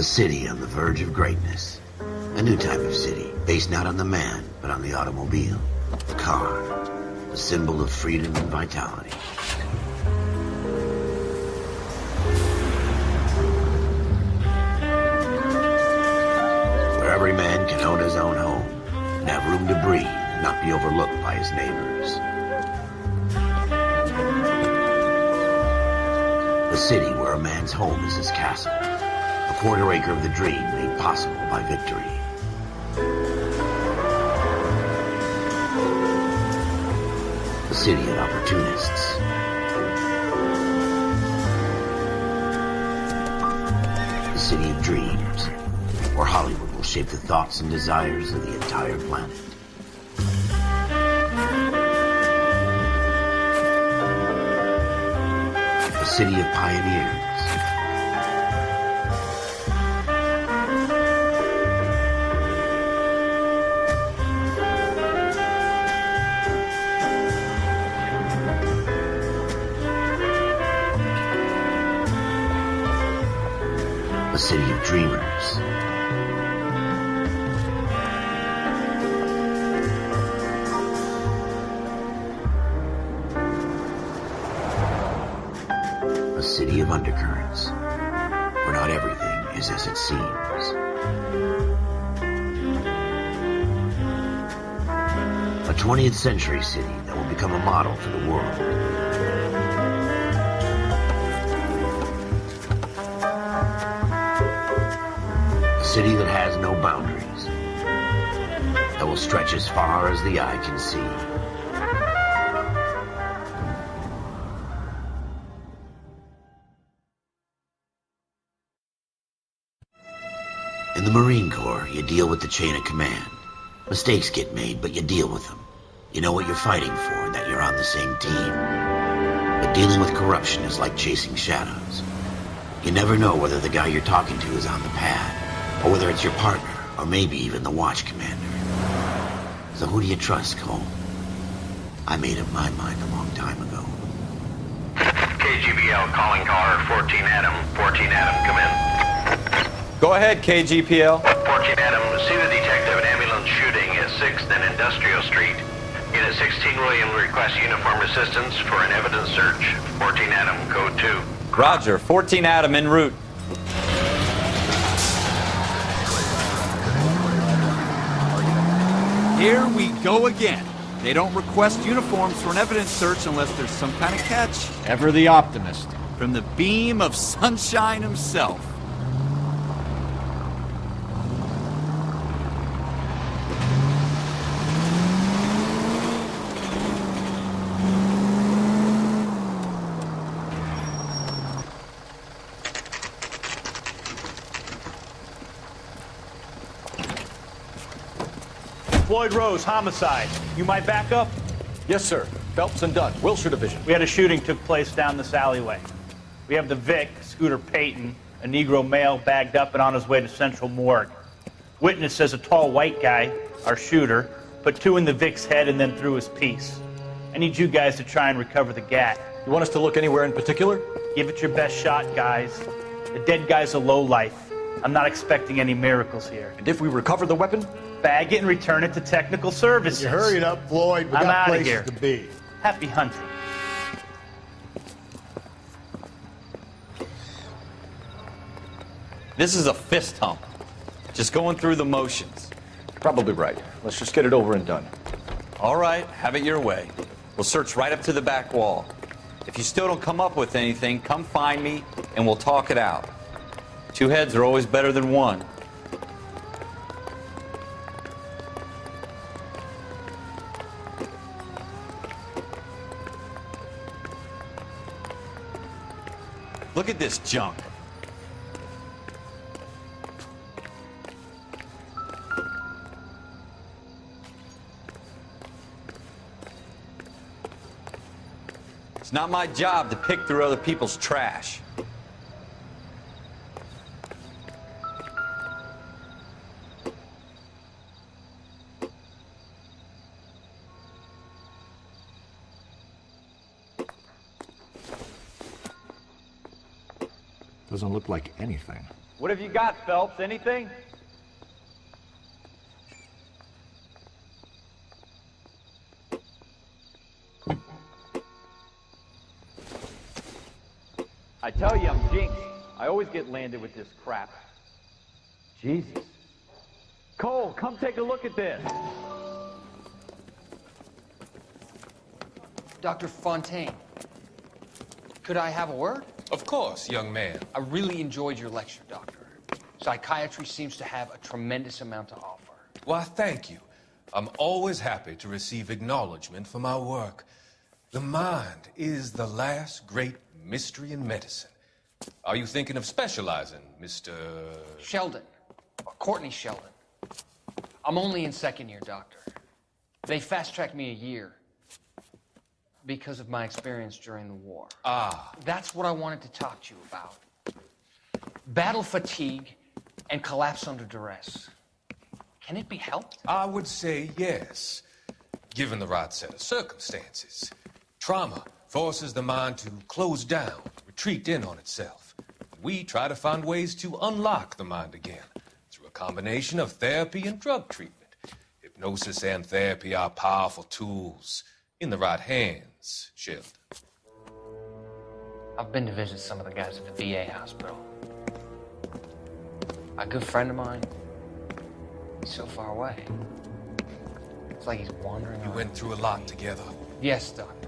A city on the verge of greatness. A new type of city, based not on the man, but on the automobile. The car. The symbol of freedom and vitality. Where every man can own his own home, and have room to breathe, and not be overlooked by his neighbors. A city where a man's home is his castle. A quarter acre of the dream made possible by victory. A city of opportunists. A city of dreams, where Hollywood will shape the thoughts and desires of the entire planet. A city of pioneers. A city of dreamers. A city of undercurrents, where not everything is as it seems. A 20th century city that will become a model for the world. A city that has no boundaries, that will stretch as far as the eye can see. In the Marine Corps, you deal with the chain of command. Mistakes get made, but you deal with them. You know what you're fighting for and that you're on the same team. But dealing with corruption is like chasing shadows. You never know whether the guy you're talking to is on the pad, or whether it's your partner, or maybe even the watch commander. So who do you trust, Cole? I made up my mind a long time ago. KGBL calling caller 14 Adam. 14 Adam, come in. Go ahead, KGPL. 14 Adam, see the detective an ambulance shooting at 6th and Industrial Street. Unit 16 William requests uniform assistance for an evidence search. 14 Adam, code 2. Roger, 14 Adam en route. Here we go again. They don't request uniforms for an evidence search unless there's some kind of catch. Ever the optimist. From the beam of sunshine himself. Floyd Rose, homicide. You might back up? Yes, sir. Phelps and Dunn, Wilshire Division. We had a shooting took place down this alleyway. We have the Vic, Scooter Payton, a Negro male bagged up and on his way to Central Morgue. Witness says a tall white guy, our shooter, put 2 in the Vic's head and then threw his piece. I need you guys to try and recover the gat. You want us to look anywhere in particular? Give it your best shot, guys. The dead guy's a lowlife. I'm not expecting any miracles here. And if we recover the weapon? Bag it and return it to technical services. You hurried up, Floyd. We I'm got outta places here. to be. Happy hunting. This is a fist hump. Just going through the motions. You're probably right. Let's just get it over and done. All right, have it your way. We'll search right up to the back wall. If you still don't come up with anything, come find me and we'll talk it out. 2 heads are always better than 1. Look at this junk. It's not my job to pick through other people's trash. Doesn't look like anything. What have you got, Phelps? Anything? I tell you, I'm jinxed. I always get landed with this crap. Jesus. Cole, come take a look at this. Dr. Fontaine, could I have a word? Of course, young man. I really enjoyed your lecture, Doctor. Psychiatry seems to have a tremendous amount to offer. Why, thank you. I'm always happy to receive acknowledgement for my work. The mind is the last great mystery in medicine. Are you thinking of specializing, Mr. Sheldon. Courtney Sheldon. I'm only in second year, Doctor. They fast-tracked me a year because of my experience during the war. Ah. That's what I wanted to talk to you about. Battle fatigue and collapse under duress. Can it be helped? I would say yes, given the right set of circumstances. Trauma forces the mind to close down, retreat in on itself. We try to find ways to unlock the mind again through a combination of therapy and drug treatment. Hypnosis and therapy are powerful tools in the right hands, Sheldon. I've been to visit some of the guys at the VA hospital. A good friend of mine, he's so far away. It's like he's wandering You around. went through a lot together. Yes, Doctor.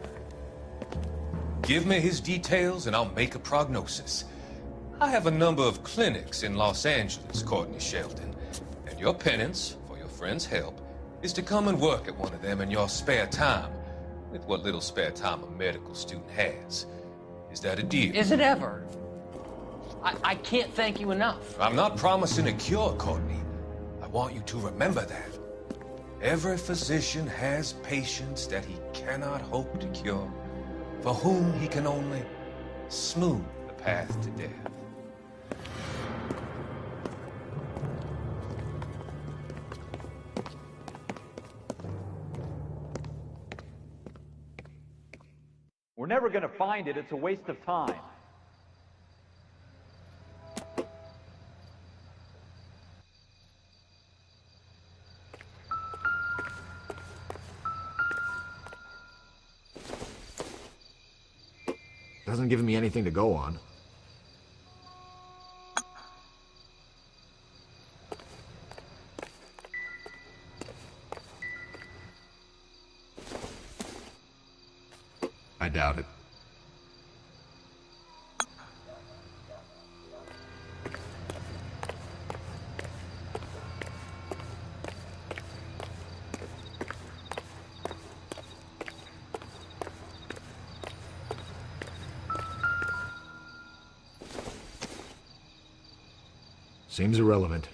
Give me his details and I'll make a prognosis. I have a number of clinics in Los Angeles, Courtney Sheldon, and your penance, for your friend's help, is to come and work at one of them in your spare time, with what little spare time a medical student has. Is that a deal? Is it ever? I can't thank you enough. I'm not promising a cure, Courtney. I want you to remember that. Every physician has patients that he cannot hope to cure, for whom he can only smooth the path to death. We're never gonna find it. It's a waste of time. Hasn't given me anything to go on. I doubt it. Seems irrelevant.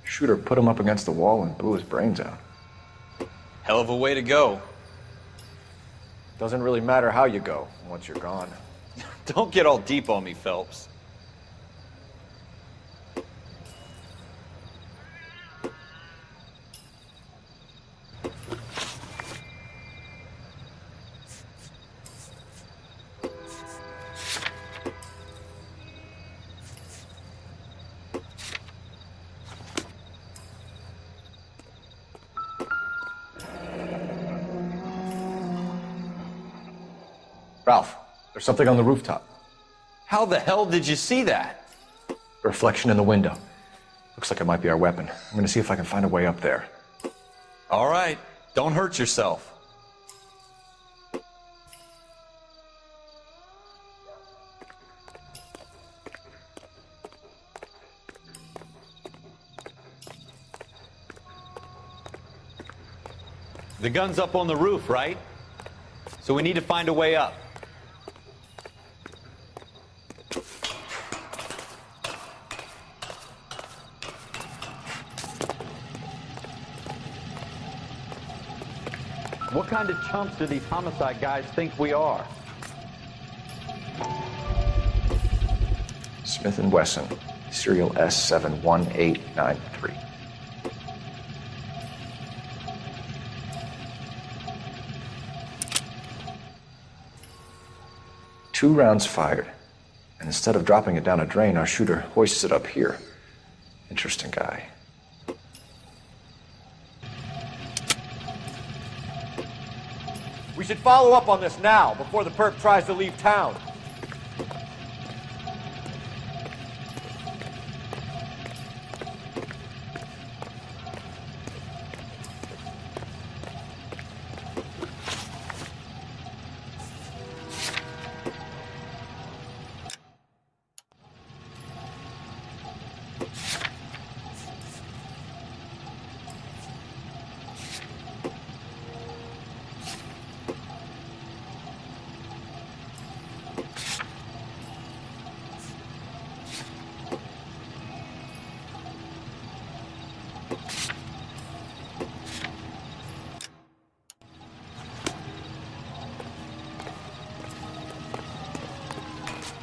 Schroeder put him up against the wall and blew his brains out. Hell of a way to go. Doesn't really matter how you go once you're gone. Don't get all deep on me, Phelps. Ralph, there's something on the rooftop. How the hell did you see that? A reflection in the window. Looks like it might be our weapon. I'm gonna see if I can find a way up there. All right, don't hurt yourself. The gun's up on the roof, right? So we need to find a way up. What kind of chumps do these homicide guys think we are? Smith & Wesson, serial S71893. Two rounds fired, and instead of dropping it down a drain, our shooter hoists it up here. Interesting guy. We should follow up on this now, before the perp tries to leave town.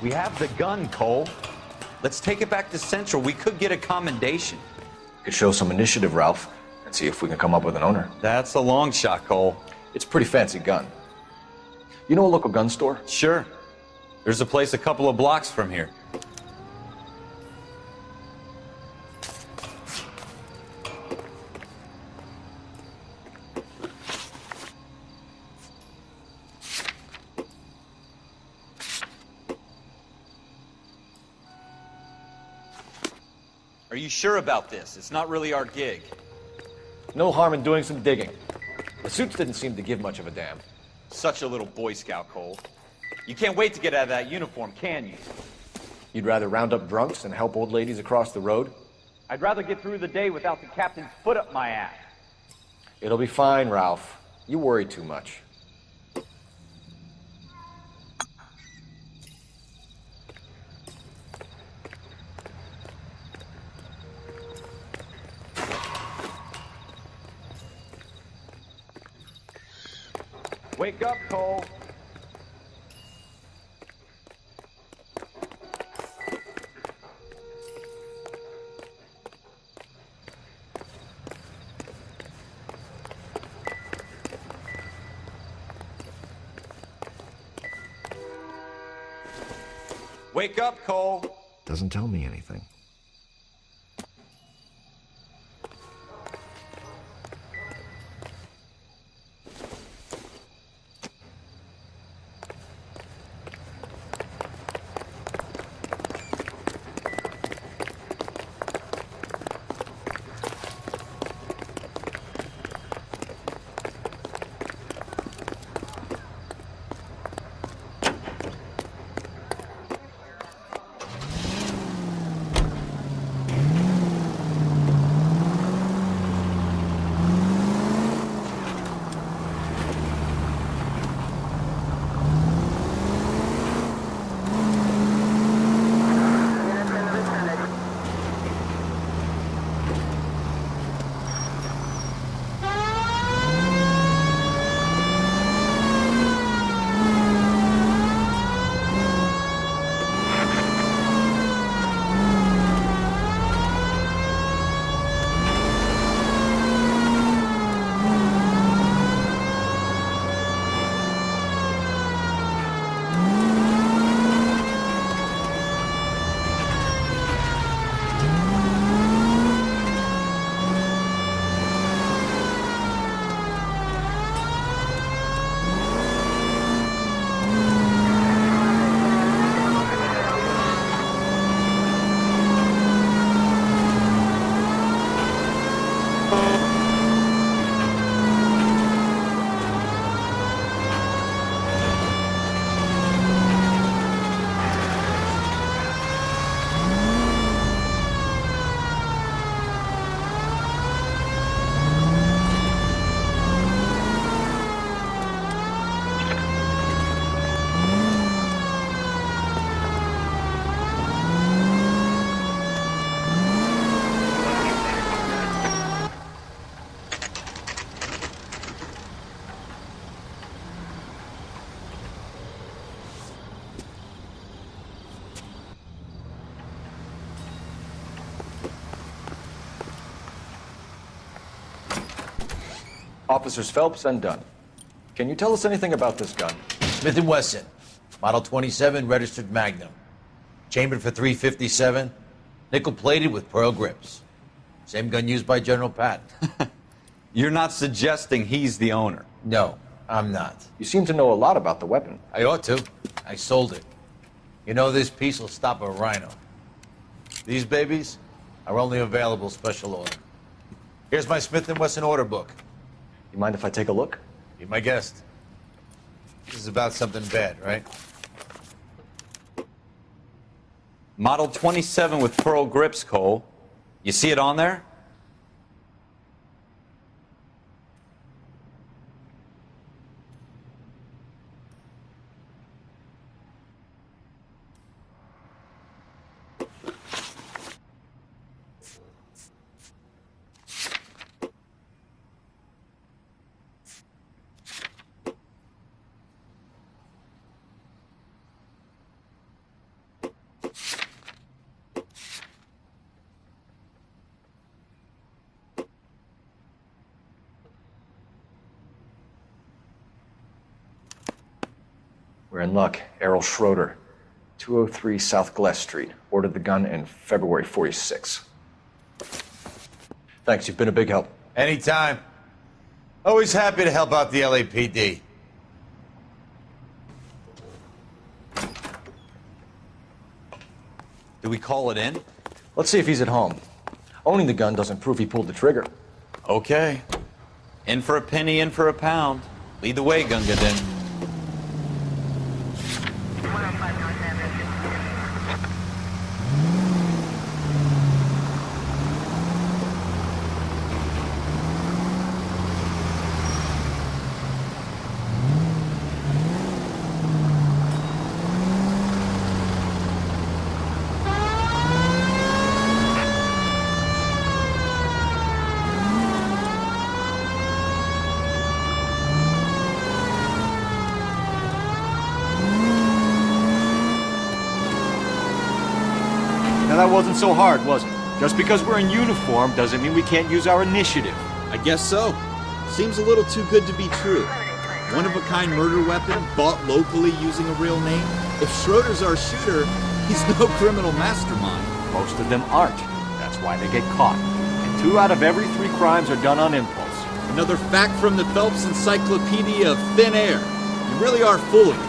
We have the gun, Cole. Let's take it back to Central. We could get a commendation. Could show some initiative, Ralph, and see if we can come up with an owner. That's a long shot, Cole. It's a pretty fancy gun. You know a local gun store? Sure. There's a place a couple of blocks from here. Are you sure about this? It's not really our gig. No harm in doing some digging. The suits didn't seem to give much of a damn. Such a little Boy Scout, Cole. You can't wait to get out of that uniform, can you? You'd rather round up drunks and help old ladies across the road? I'd rather get through the day without the captain's foot up my ass. It'll be fine, Ralph. You worry too much. Wake up, Cole. Wake up, Cole. Doesn't tell me anything. Officers Phelps and Dunn. Can you tell us anything about this gun? Smith & Wesson, Model 27, registered Magnum. Chambered for .357, nickel-plated with pearl grips. Same gun used by General Patton. You're not suggesting he's the owner? No, I'm not. You seem to know a lot about the weapon. I ought to. I sold it. You know, this piece will stop a rhino. These babies are only available special order. Here's my Smith & Wesson order book. You mind if I take a look? Be my guest. This is about something bad, right? Model 27 with pearl grips, Cole. You see it on there? We're in luck. Errol Schroeder, 203 South Glass Street. Ordered the gun in February '46. Thanks, you've been a big help. Anytime. Always happy to help out the LAPD. Do we call it in? Let's see if he's at home. Owning the gun doesn't prove he pulled the trigger. Okay. In for a penny, in for a pound. Lead the way, Gunga Din. That wasn't so hard, was it? Just because we're in uniform doesn't mean we can't use our initiative. I guess so. Seems a little too good to be true. One-of-a-kind murder weapon bought locally using a real name. If Schroeder's our shooter, he's no criminal mastermind. Most of them aren't. That's why they get caught. And 2 out of every 3 crimes are done on impulse. Another fact from the Phelps Encyclopedia of Thin Air. You really are full of it.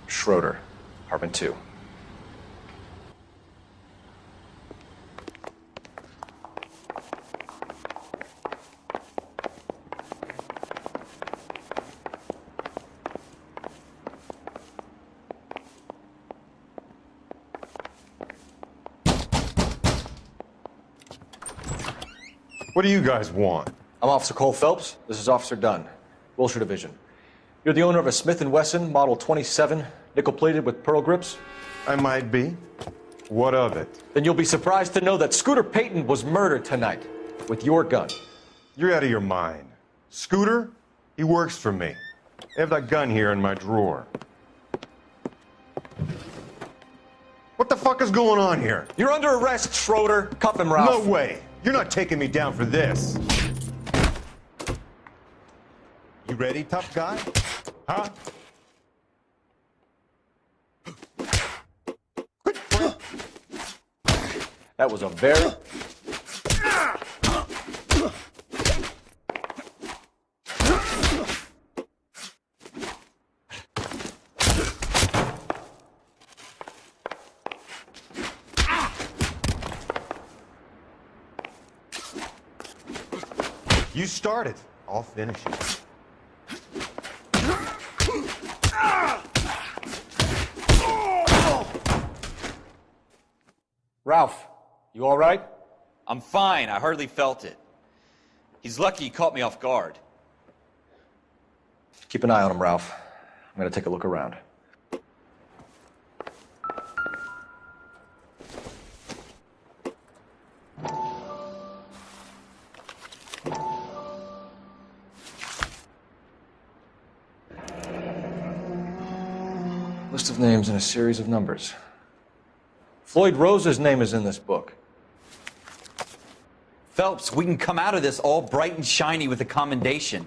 Schroeder, apartment 2. What do you guys want? I'm Officer Cole Phelps. This is Officer Dunn, Wilshire Division. You're the owner of a Smith & Wesson Model 27, nickel-plated with pearl grips? I might be. What of it? Then you'll be surprised to know that Scooter Payton was murdered tonight with your gun. You're out of your mind. Scooter? He works for me. I have that gun here in my drawer. What the fuck is going on here? You're under arrest, Schroeder. Cuff him, Ralph. No way. You're not taking me down for this. You ready, tough guy? Huh? That was a very... You start it. I'll finish it. Ralph, you all right? I'm fine. I hardly felt it. He's lucky he caught me off guard. Keep an eye on him, Ralph. I'm gonna take a look around. List of names and a series of numbers. Floyd Rose's name is in this book. Phelps, we can come out of this all bright and shiny with a commendation.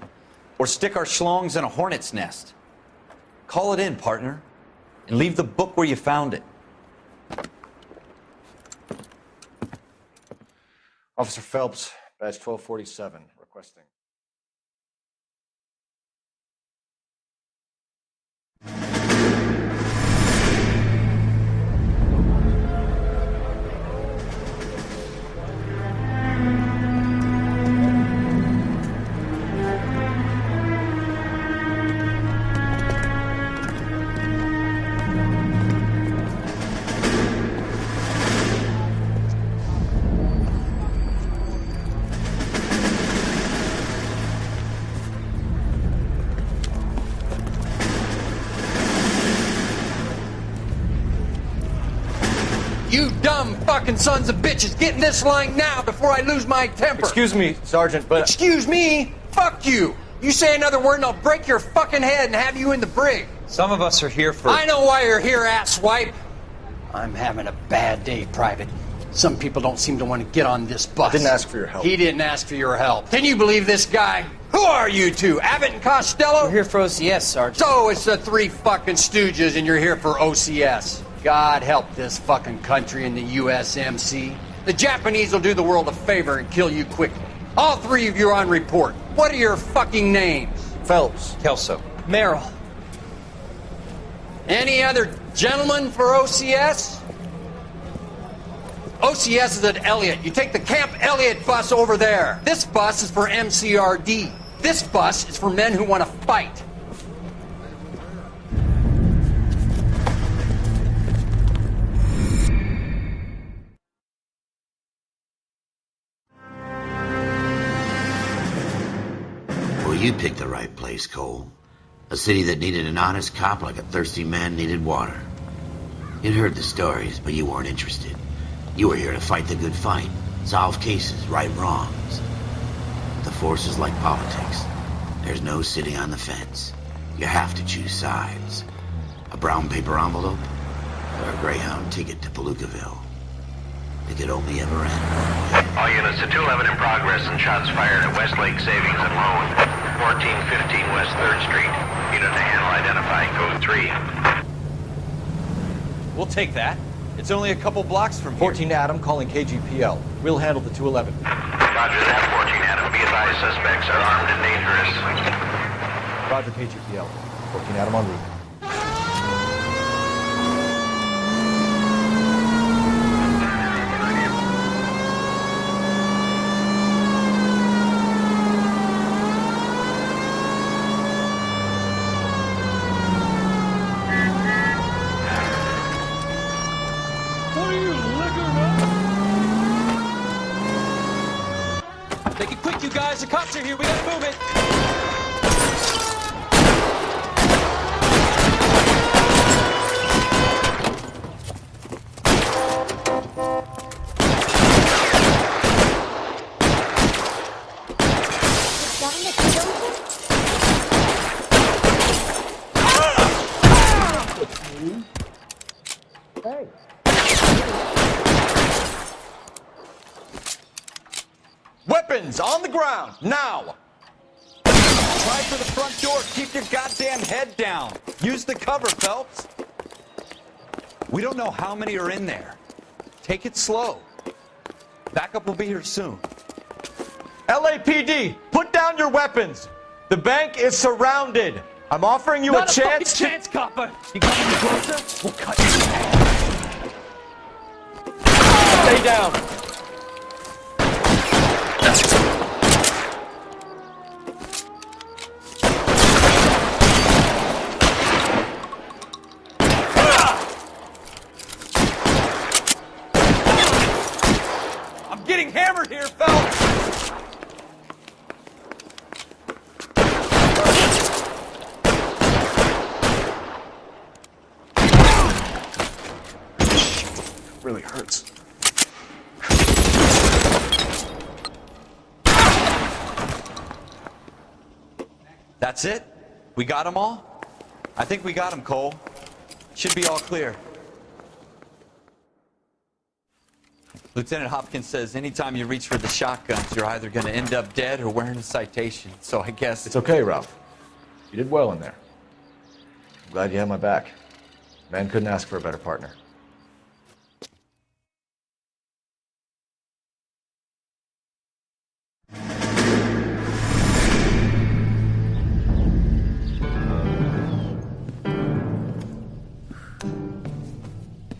Or stick our schlongs in a hornet's nest. Call it in, partner. And leave the book where you found it. Officer Phelps, badge 1247, requesting. You dumb fucking sons of bitches, get in this line now before I lose my temper. Excuse me, Sergeant, but... Excuse me? Fuck you. You say another word and I'll break your fucking head and have you in the brig. Some of us are here for... I know why you're here, asswipe. I'm having a bad day, Private. Some people don't seem to want to get on this bus. I didn't ask for your help. He didn't ask for your help. Can you believe this guy? Who are you two? Abbott and Costello? We're here for OCS, Sergeant. So it's the three fucking stooges and you're here for OCS. God help this fucking country and the USMC. The Japanese will do the world a favor and kill you quickly. All three of you are on report. What are your fucking names? Phelps. Kelso. Merrill. Any other gentlemen for OCS? OCS is at Elliott. You take the Camp Elliott bus over there. This bus is for MCRD. This bus is for men who want to fight. Well, you picked the right place, Cole. A city that needed an honest cop like a thirsty man needed water. You'd heard the stories, but you weren't interested. You were here to fight the good fight, solve cases, right wrongs. The force is like politics. There's no sitting on the fence. You have to choose sides. A brown paper envelope, or a Greyhound ticket to Palookaville. It could only ever end one way. All units to 211 in progress and shots fired at Westlake Savings and Loan, 1415 West 3rd Street. Unit to handle identifying code 3. We'll take that. It's only a couple blocks from here. 14 Adam calling KGPL. We'll handle the 211. Roger that, 14 Adam. Be advised, suspects are armed and dangerous. Roger KGPL. 14 Adam en route. Make it quick, you guys. The cops are here. We gotta move it. Weapons on the ground, now! Try for the front door. Keep your goddamn head down. Use the cover, Phelps. We don't know how many are in there. Take it slow. Backup will be here soon. LAPD, put down your weapons. The bank is surrounded. I'm offering you Not a chance to... chance, copper. You come any closer, we'll cut you in half. Stay down. I'm getting hammered here, Phelps. Really hurts. That's it? We got them all? I think we got them, Cole. Should be all clear. Lieutenant Hopkins says anytime you reach for the shotguns, you're either going to end up dead or wearing a citation. So I guess... It's okay, Ralph. You did well in there. I'm glad you had my back. Man couldn't ask for a better partner.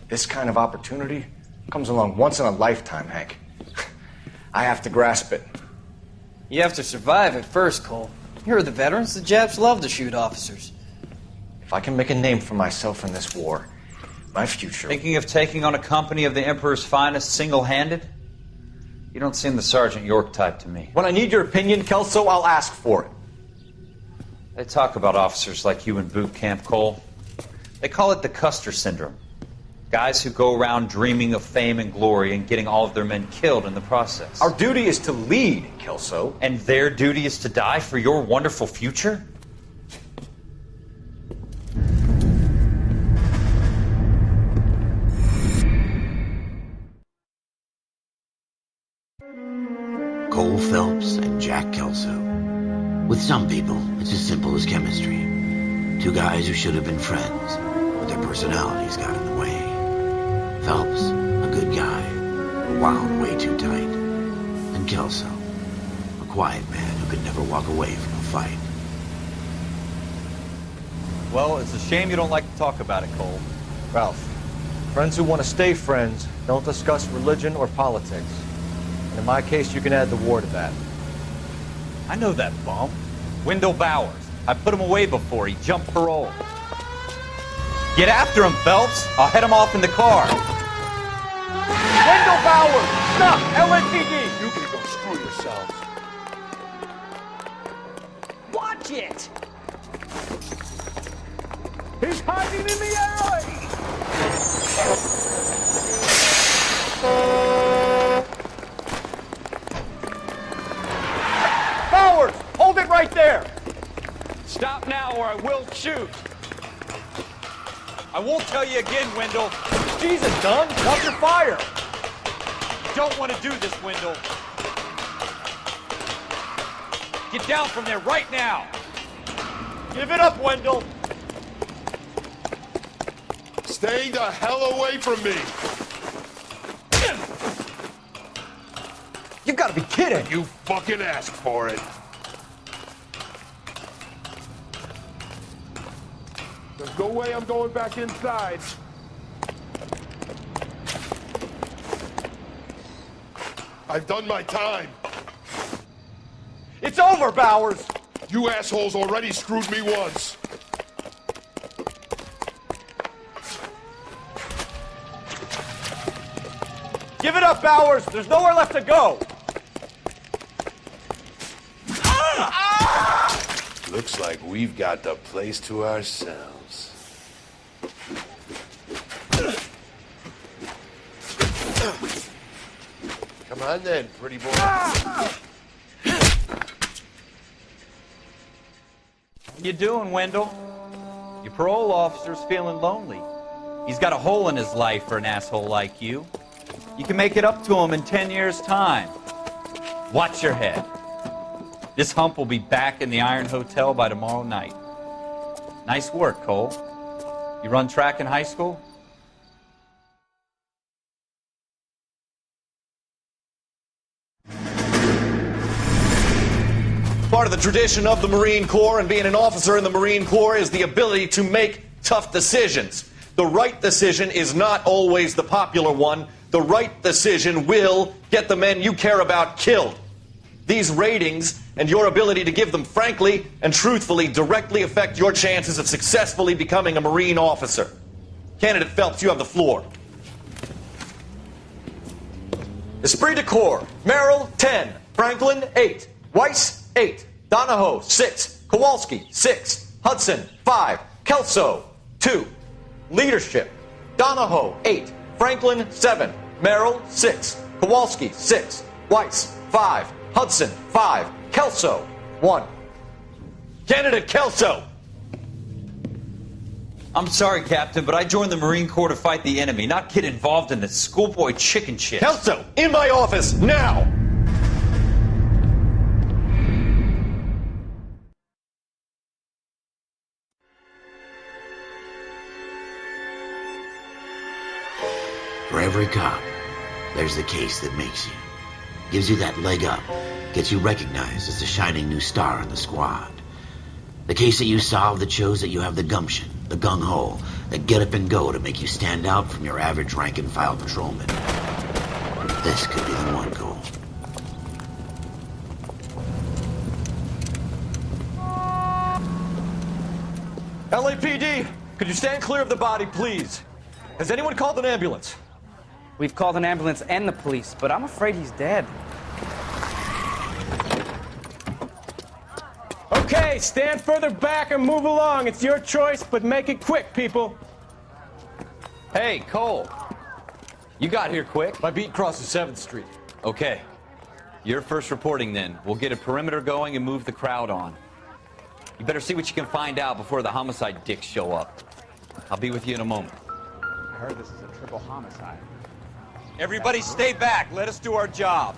This kind of opportunity comes along once in a lifetime, Hank. I have to grasp it. You have to survive it first, Cole. Here are the veterans. The Japs love to shoot officers. If I can make a name for myself in this war, my future... Thinking of taking on a company of the Emperor's finest single-handed? You don't seem the Sergeant York type to me. When I need your opinion, Kelso, I'll ask for it. They talk about officers like you in boot camp, Cole. They call it the Custer Syndrome. Guys who go around dreaming of fame and glory and getting all of their men killed in the process. Our duty is to lead, Kelso. And their duty is to die for your wonderful future? Cole Phelps and Jack Kelso. With some people, it's as simple as chemistry. Two guys who should have been friends, but their personalities got in the way. Phelps, a good guy, but wound way too tight. And Kelso, a quiet man who could never walk away from a fight. Well, it's a shame you don't like to talk about it, Cole. Ralph, friends who want to stay friends don't discuss religion or politics. And in my case, you can add the war to that. I know that bum. Wendell Bowers. I put him away before he jumped parole. Get after him, Phelps. I'll head him off in the car. Wendell Bowers! Stop! LAPD! You can go screw yourselves. Watch it! He's hiding in the alley! Bowers! Hold it right there! Stop now or I will shoot! I won't tell you again, Wendell. Jesus, Dunn! Watch your fire! You don't want to do this, Wendell. Get down from there right now. Give it up, Wendell! Stay the hell away from me! You gotta be kidding! You fucking asked for it. There's no way I'm going back inside. I've done my time. It's over, Bowers! You assholes already screwed me once. Give it up, Bowers! There's nowhere left to go! Looks like we've got the place to ourselves. Come on then, pretty boy. How you doing, Wendell? Your parole officer's feeling lonely. He's got a hole in his life for an asshole like you. You can make it up to him in 10 years' time. Watch your head. This hump will be back in the Iron Hotel by tomorrow night. Nice work, Cole. You run track in high school? Part of the tradition of the Marine Corps and being an officer in the Marine Corps is the ability to make tough decisions. The right decision is not always the popular one. The right decision will get the men you care about killed. These ratings and your ability to give them frankly and truthfully directly affect your chances of successfully becoming a Marine officer. Candidate Phelps, you have the floor. Esprit de Corps, Merrill, 10. Franklin, 8. Weiss, 8. Donahoe, 6. Kowalski, 6. Hudson, 5. Kelso, 2. Leadership, Donahoe, 8. Franklin, 7. Merrill, 6. Kowalski, 6. Weiss, 5. Hudson, 5. Kelso, 1. Candidate Kelso! I'm sorry, Captain, but I joined the Marine Corps to fight the enemy, not get involved in this schoolboy chicken shit. Kelso, in my office, now! For every cop, there's the case that makes you. Gives you that leg up, gets you recognized as the shining new star in the squad. The case that you solve that shows that you have the gumption, the gung-ho, the get up and go to make you stand out from your average rank-and-file patrolman. This could be the one, Cole. LAPD, could you stand clear of the body, please? Has anyone called an ambulance? We've called an ambulance and the police, but I'm afraid he's dead. Okay, stand further back and move along. It's your choice, but make it quick, people. Hey, Cole. You got here quick. My beat crosses 7th Street. Okay. You're first reporting then. We'll get a perimeter going and move the crowd on. You better see what you can find out before the homicide dicks show up. I'll be with you in a moment. I heard this is a triple homicide. Everybody stay back. Let us do our job.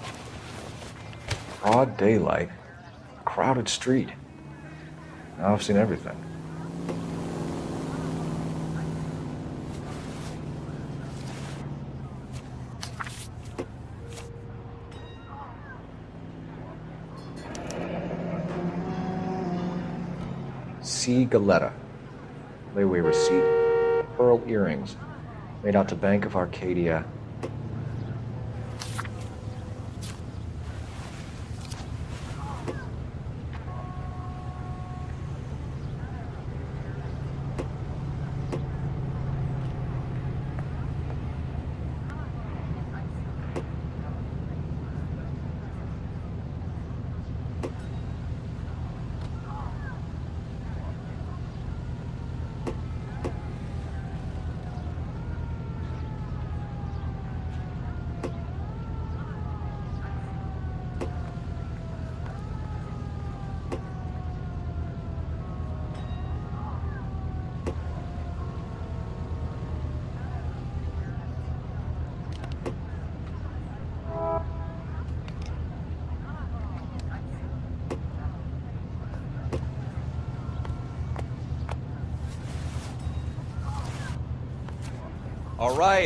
Broad daylight. Crowded street. Now I've seen everything. C. Galetta. Layaway receipt. Pearl earrings. Made out to Bank of Arcadia.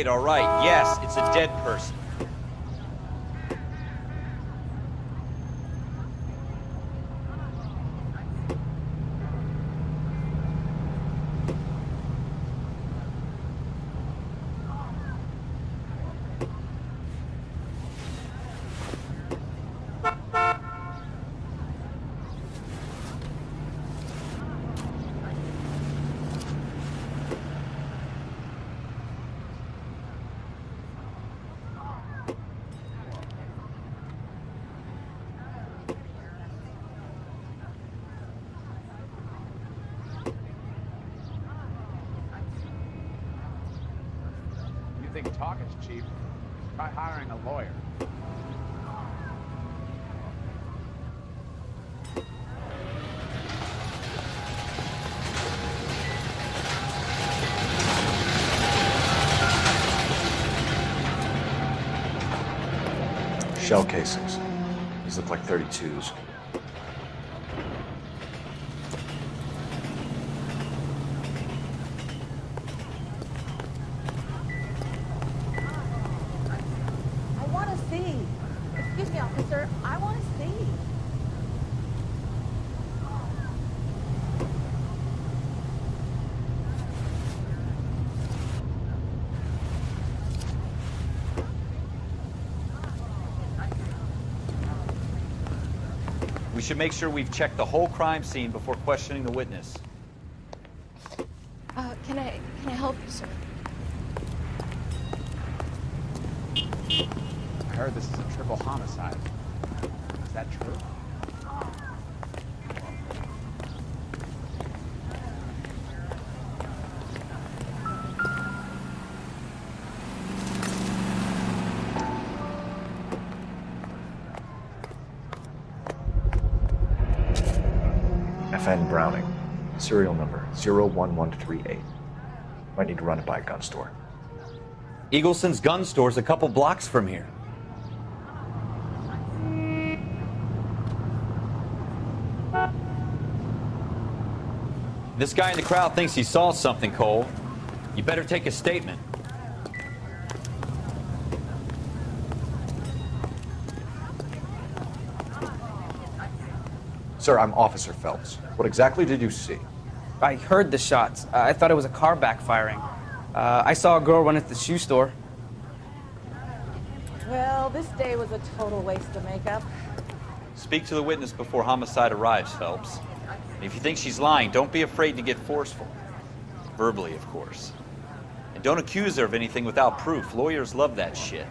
All right. Yes, it's a dead person. You think talk is cheap? Try hiring a lawyer. Shell casings. These look like 32s. I want to see. Excuse me, officer. I want to see. We should make sure we've checked the whole crime scene before questioning the witness. Can I help you, sir? I heard this is a triple homicide. Is that true? FN Browning, serial number 01138. Might need to run it by a gun store. Eagleson's gun store's a couple blocks from here. This guy in the crowd thinks he saw something, Cole. You better take a statement. Sir, I'm Officer Phelps. What exactly did you see? I heard the shots. I thought it was a car backfiring. I saw a girl run at the shoe store. Well, this day was a total waste of makeup. Speak to the witness before homicide arrives, Phelps. If you think she's lying, don't be afraid to get forceful. Verbally, of course. And don't accuse her of anything without proof. Lawyers love that shit.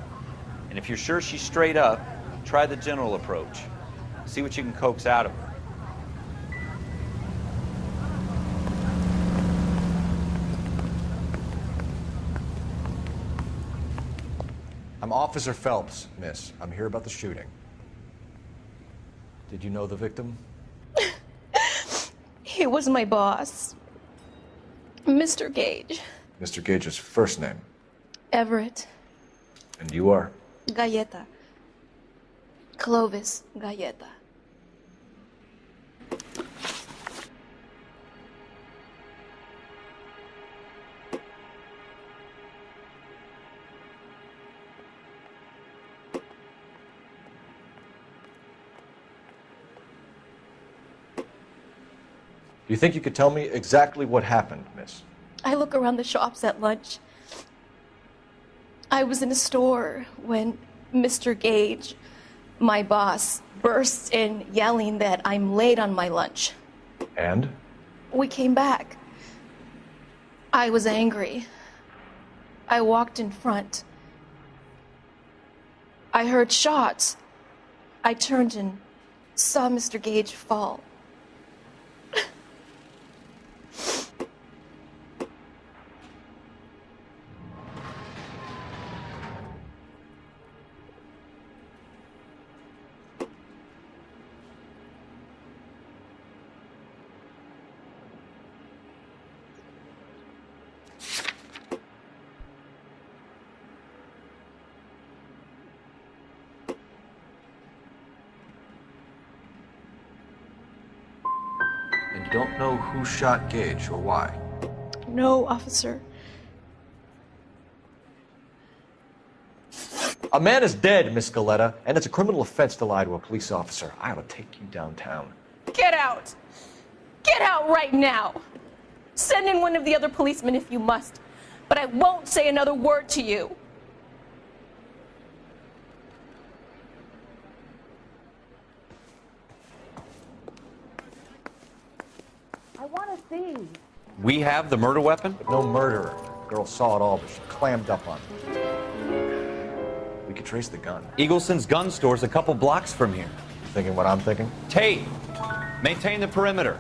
And if you're sure she's straight up, try the general approach. See what you can coax out of her. I'm Officer Phelps, miss. I'm here about the shooting. Did you know the victim? He was my boss. Mr. Gage. Mr. Gage's first name. Everett. And you are? Galleta. Clovis Galleta. Do you think you could tell me exactly what happened, miss? I look around the shops at lunch. I was in a store when Mr. Gage, my boss, bursts in yelling that I'm late on my lunch. And? We came back. I was angry. I walked in front. I heard shots. I turned and saw Mr. Gage fall. And you don't know who shot Gage or why? No, officer. A man is dead, Miss Galleta, and it's a criminal offense to lie to a police officer. I ought to take you downtown. Get out! Get out right now! Send in one of the other policemen if you must, but I won't say another word to you. I want to see. We have the murder weapon? But no murderer. The girl saw it all, but she clammed up on it. We could trace the gun. Eagleson's gun store's a couple blocks from here. You thinking what I'm thinking? Tate, maintain the perimeter.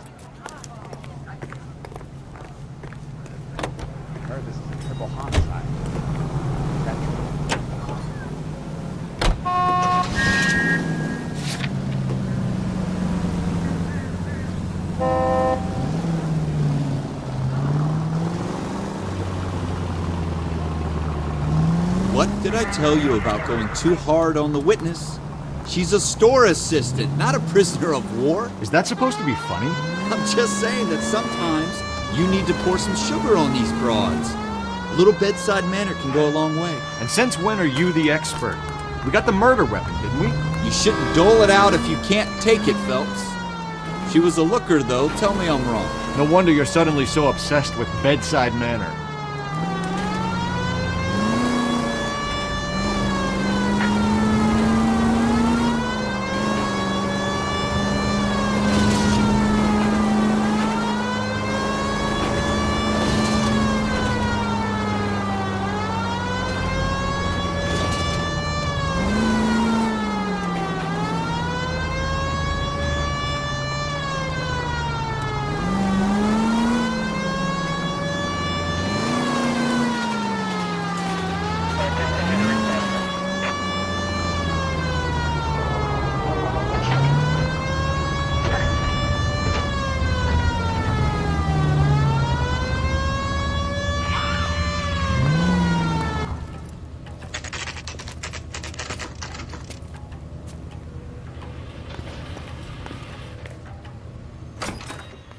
I heard this is a triple homicide. Is that What did I tell you about going too hard on the witness? She's a store assistant, not a prisoner of war. Is that supposed to be funny? I'm just saying that sometimes you need to pour some sugar on these broads. A little bedside manner can go a long way. And since when are you the expert? We got the murder weapon, didn't we? You shouldn't dole it out if you can't take it, Phelps. She was a looker, though. Tell me I'm wrong. No wonder you're suddenly so obsessed with bedside manner.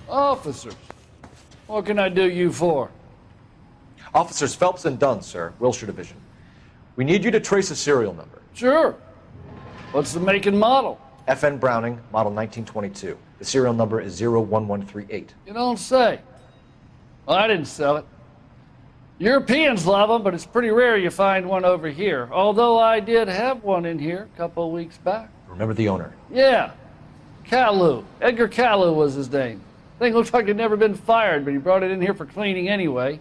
Officers, what can I do you for? Officers Phelps and Dunn, sir, Wilshire Division. We need you to trace a serial number. Sure. What's the make and model? FN Browning, model 1922. The serial number is 01138. You don't say. Well, I didn't sell it. Europeans love them, but it's pretty rare you find one over here. Although I did have one in here a couple of weeks back. Remember the owner? Yeah. Kalu. Edgar Kalu was his name. Thing looked like he'd never been fired, but he brought it in here for cleaning anyway.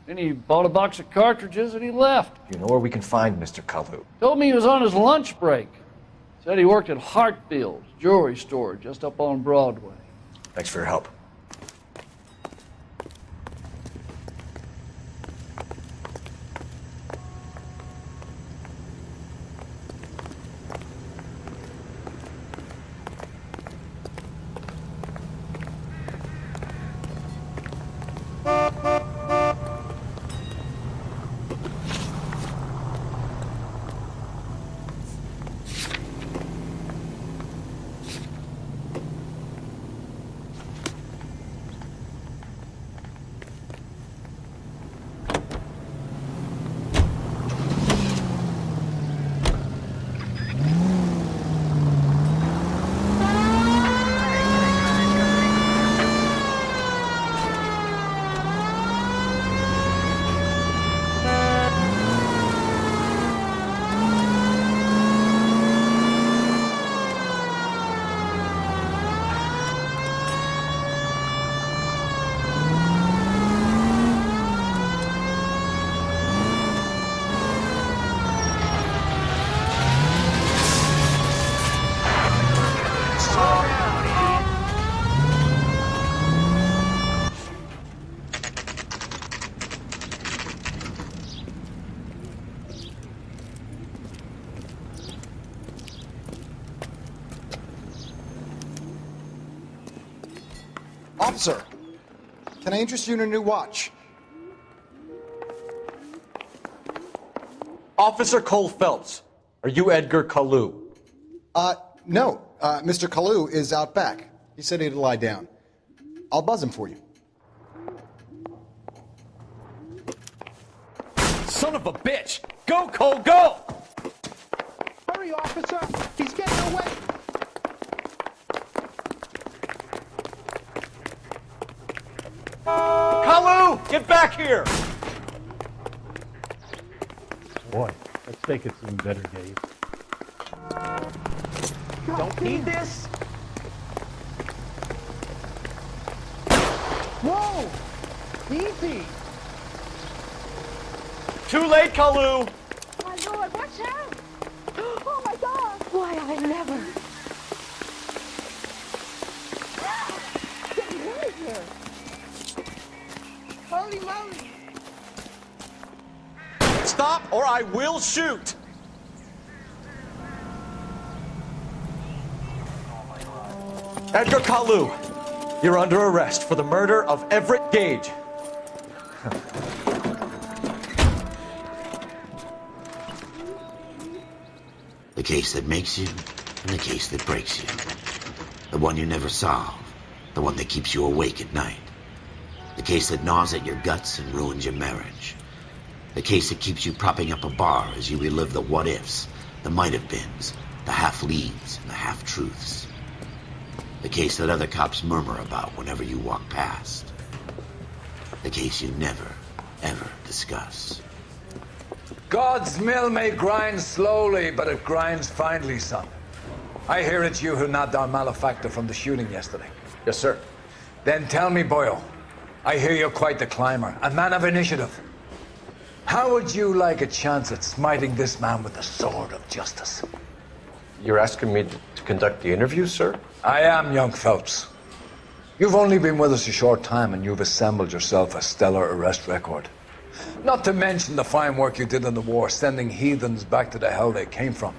Then he bought a box of cartridges and he left. You know where we can find Mr. Kalu? Told me he was on his lunch break. Said he worked at Hartfield's jewelry store just up on Broadway. Thanks for your help. Officer, can I interest you in a new watch? Officer Cole Phelps, are you Edgar Kalu? No. Mr. Kalu is out back. He said he'd lie down. I'll buzz him for you. Son of a bitch! Go, Cole, go! Hurry, officer! He's getting away! Kalu, get back here! Boy, let's take it some better days. Don't need this! Whoa! Easy! Too late, Kalu! My lord, watch out! Oh my God! Why, I never. Get me out of here! Holy moly! Stop or I will shoot! Edgar Kalu, you're under arrest for the murder of Everett Gage. The case that makes you and the case that breaks you. The one you never solve. The one that keeps you awake at night. The case that gnaws at your guts and ruins your marriage. The case that keeps you propping up a bar as you relive the what-ifs, the might-have-beens, the half-leads, and the half-truths. The case that other cops murmur about whenever you walk past. The case you never, ever discuss. God's mill may grind slowly, but it grinds finely, son. I hear it's you who nabbed our malefactor from the shooting yesterday. Yes, sir. Then tell me, Boyle, I hear you're quite the climber, a man of initiative. How would you like a chance at smiting this man with the sword of justice? You're asking me to conduct the interview, sir? I am, young Phelps. You've only been with us a short time and you've assembled yourself a stellar arrest record. Not to mention the fine work you did in the war, sending heathens back to the hell they came from.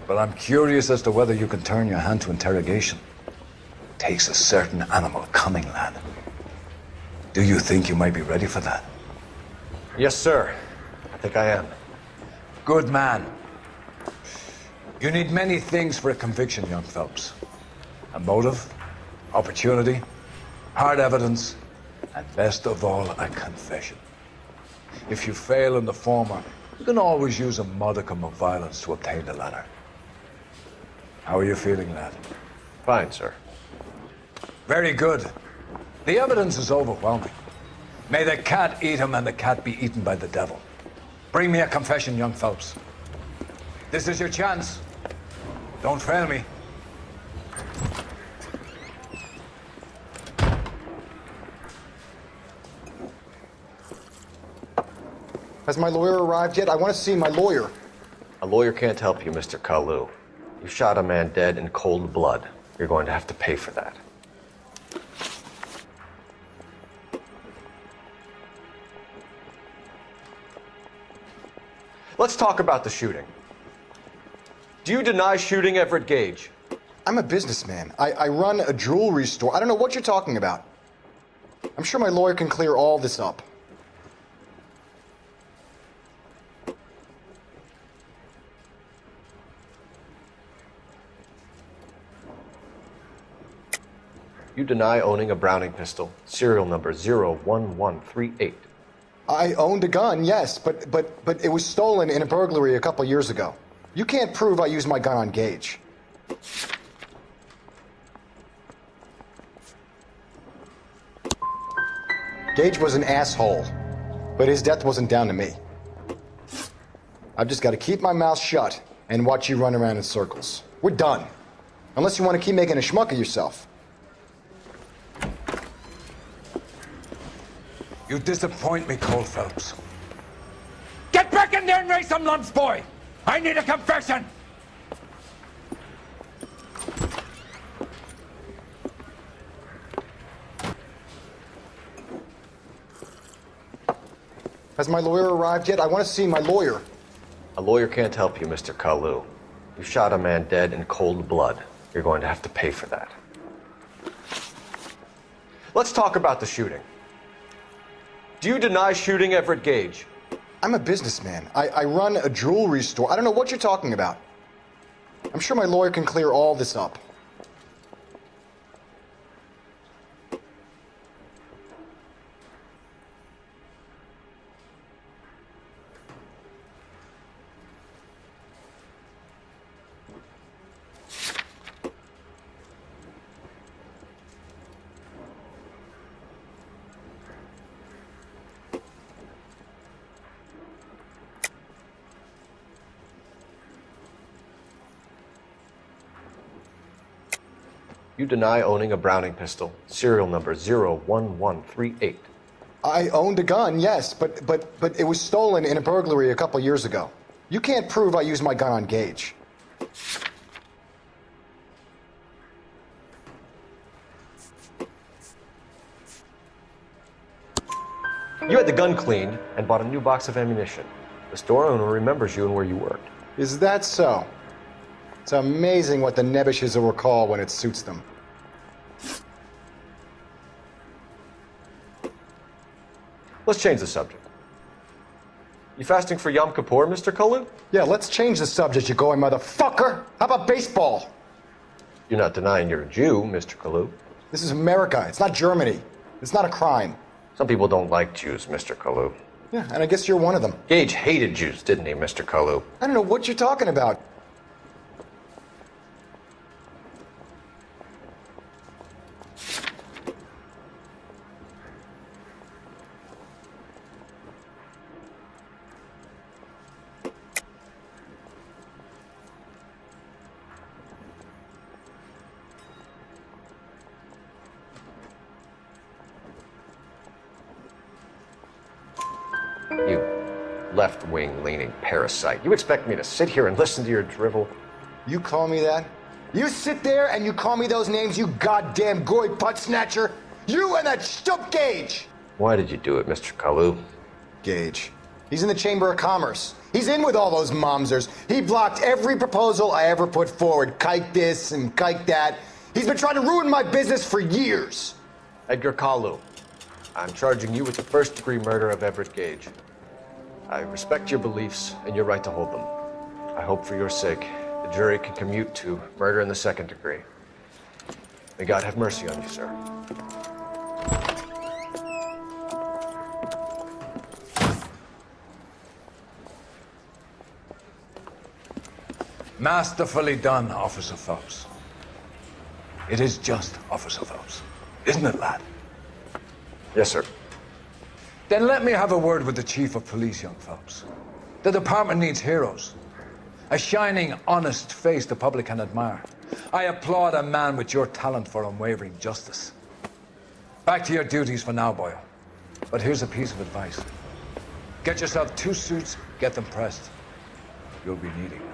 But I'm curious as to whether you can turn your hand to interrogation. It takes a certain animal cunning, lad. Do you think you might be ready for that? Yes, sir. I think I am. Good man. You need many things for a conviction, young Phelps. A motive, opportunity, hard evidence, and best of all, a confession. If you fail in the former, you can always use a modicum of violence to obtain the latter. How are you feeling, lad? Fine, sir. Very good. The evidence is overwhelming. May the cat eat him and the cat be eaten by the devil. Bring me a confession, young Phelps. This is your chance. Don't fail me. Has my lawyer arrived yet? I want to see my lawyer. A lawyer can't help you, Mr. Kalu. You shot a man dead in cold blood. You're going to have to pay for that. Let's talk about the shooting. Do you deny shooting Everett Gage? I'm a businessman. I run a jewelry store. I don't know what you're talking about. I'm sure my lawyer can clear all this up. You deny owning a Browning pistol, serial number 01138. I owned a gun, yes, but it was stolen in a burglary a couple years ago. You can't prove I used my gun on Gage. Gage was an asshole, but his death wasn't down to me. I've just got to keep my mouth shut and watch you run around in circles. We're done. Unless you want to keep making a schmuck of yourself. You disappoint me, Cole Phelps. Get back in there and raise some lumps, boy! I need a confession! Has my lawyer arrived yet? I want to see my lawyer. A lawyer can't help you, Mr. Kalu. You shot a man dead in cold blood. You're going to have to pay for that. Let's talk about the shooting. Do you deny shooting Everett Gage? I'm a businessman. I run a jewelry store. I don't know what you're talking about. I'm sure my lawyer can clear all this up. You deny owning a Browning pistol, serial number 01138. I owned a gun, yes, but it was stolen in a burglary a couple years ago. You can't prove I used my gun on Gage. You had the gun cleaned and bought a new box of ammunition. The store owner remembers you and where you worked. Is that so? It's amazing what the nebbishes will recall when it suits them. Let's change the subject. You fasting for Yom Kippur, Mr. Kalu? Yeah, let's change the subject, you going motherfucker. How about baseball? You're not denying you're a Jew, Mr. Kalu. This is America. It's not Germany. It's not a crime. Some people don't like Jews, Mr. Kalu. Yeah, and I guess you're one of them. Gage hated Jews, didn't he, Mr. Kalu? I don't know what you're talking about. You left-wing leaning parasite. You expect me to sit here and listen to your drivel? You call me that? You sit there and you call me those names, you goddamn goy putt snatcher? You and that stump Gage! Why did you do it, Mr. Kalu? Gage. He's in the Chamber of Commerce. He's in with all those momsers. He blocked every proposal I ever put forward. Kike this and kike that. He's been trying to ruin my business for years. Edgar Kalu, I'm charging you with the first-degree murder of Everett Gage. I respect your beliefs and your right to hold them. I hope for your sake the jury can commute to murder in the second degree. May God have mercy on you, sir. Masterfully done, Officer Phelps. It is just Officer Phelps. Isn't it, lad? Yes, sir. Then let me have a word with the Chief of Police, young Phelps. The department needs heroes. A shining, honest face the public can admire. I applaud a man with your talent for unwavering justice. Back to your duties for now, boyo. But here's a piece of advice. Get yourself 2 suits, get them pressed. You'll be needing them.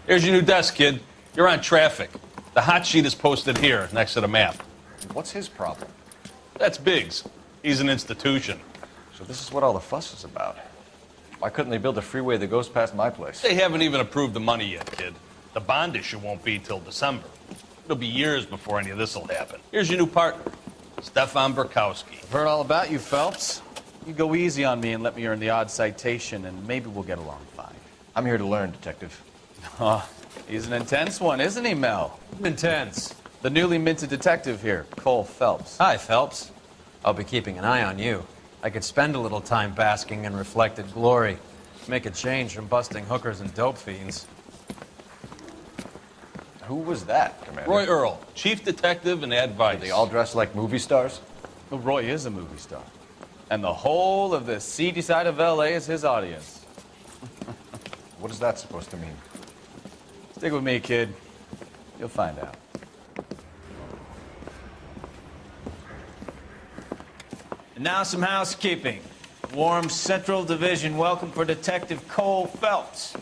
Here's your new desk, kid. You're on traffic. The hot sheet is posted here, next to the map. What's his problem? That's Biggs. He's an institution. So this is what all the fuss is about. Why couldn't they build a freeway that goes past my place? They haven't even approved the money yet, kid. The bond issue won't be till December. It'll be years before any of this will happen. Here's your new partner, Stefan Burkowski. I've heard all about you, Phelps. You go easy on me and let me earn the odd citation, and maybe we'll get along fine. I'm here to learn, Detective. Oh, he's an intense one, isn't he, Mel? Intense. The newly minted detective here, Cole Phelps. Hi, Phelps. I'll be keeping an eye on you. I could spend a little time basking in reflected glory. Make a change from busting hookers and dope fiends. Who was that, Commander? Roy Errol, chief detective and advice. Are they all dressed like movie stars? Well, Roy is a movie star. And the whole of the seedy side of L.A. is his audience. What is that supposed to mean? Stick with me, kid. You'll find out. And now some housekeeping. Warm Central Division welcome for Detective Cole Phelps.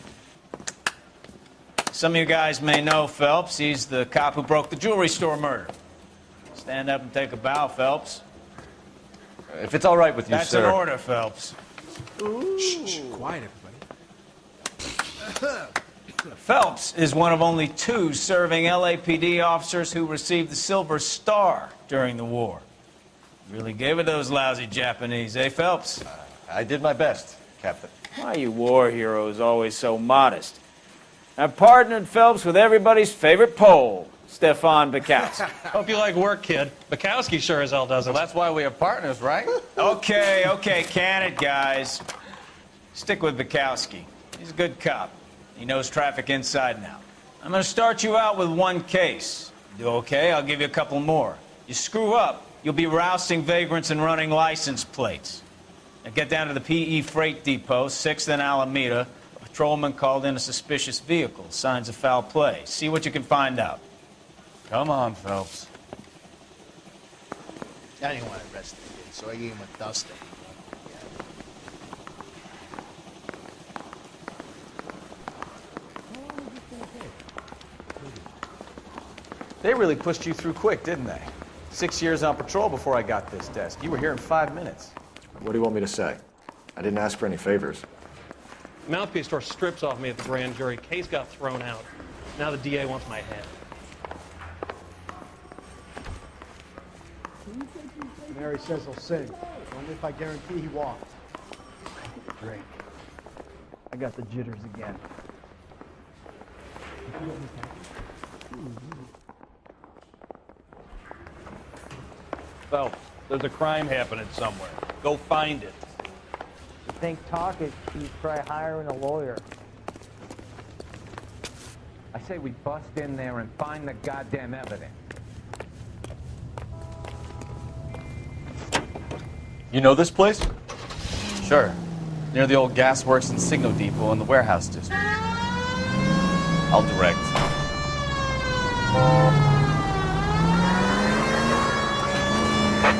Some of you guys may know Phelps. He's the cop who broke the jewelry store murder. Stand up and take a bow, Phelps. If it's all right with you, That's sir. That's an order, Phelps. Shh, quiet, everybody. Phelps is one of only 2 serving LAPD officers who received the Silver Star during the war. Really gave it those lousy Japanese, eh, Phelps? I did my best, Captain. Why are you war heroes always so modest? I've partnered Phelps with everybody's favorite Pole, Stefan Burkowski. Hope you like work, kid. Bukowski sure as hell does it. Well, that's why we have partners, right? Okay, can it, guys. Stick with Burkowski. He's a good cop. He knows traffic inside and out. I'm going to start you out with 1 case. You do okay, I'll give you a couple more. You screw up, You'll be rousting vagrants and running license plates. Now get down to the PE Freight Depot, 6th and Alameda. A patrolman called in a suspicious vehicle. Signs of foul play. See what you can find out. Come on, Phelps. I didn't want to arrest the kid, so I gave him a dusting. They really pushed you through quick, didn't they? 6 years on patrol before I got this desk. You were here in 5 minutes. What do you want me to say? I didn't ask for any favors. Mouthpiece tore strips off me at the grand jury. Case got thrown out. Now the DA wants my head. Mary says he'll sing. Only if I guarantee he walked. Drink. I got the jitters again. Phelps, there's a crime happening somewhere. Go find it. You think talk it, you try hiring a lawyer. I say we bust in there and find the goddamn evidence. You know this place? Sure. Near the old gas works and signal depot in the warehouse district. I'll direct.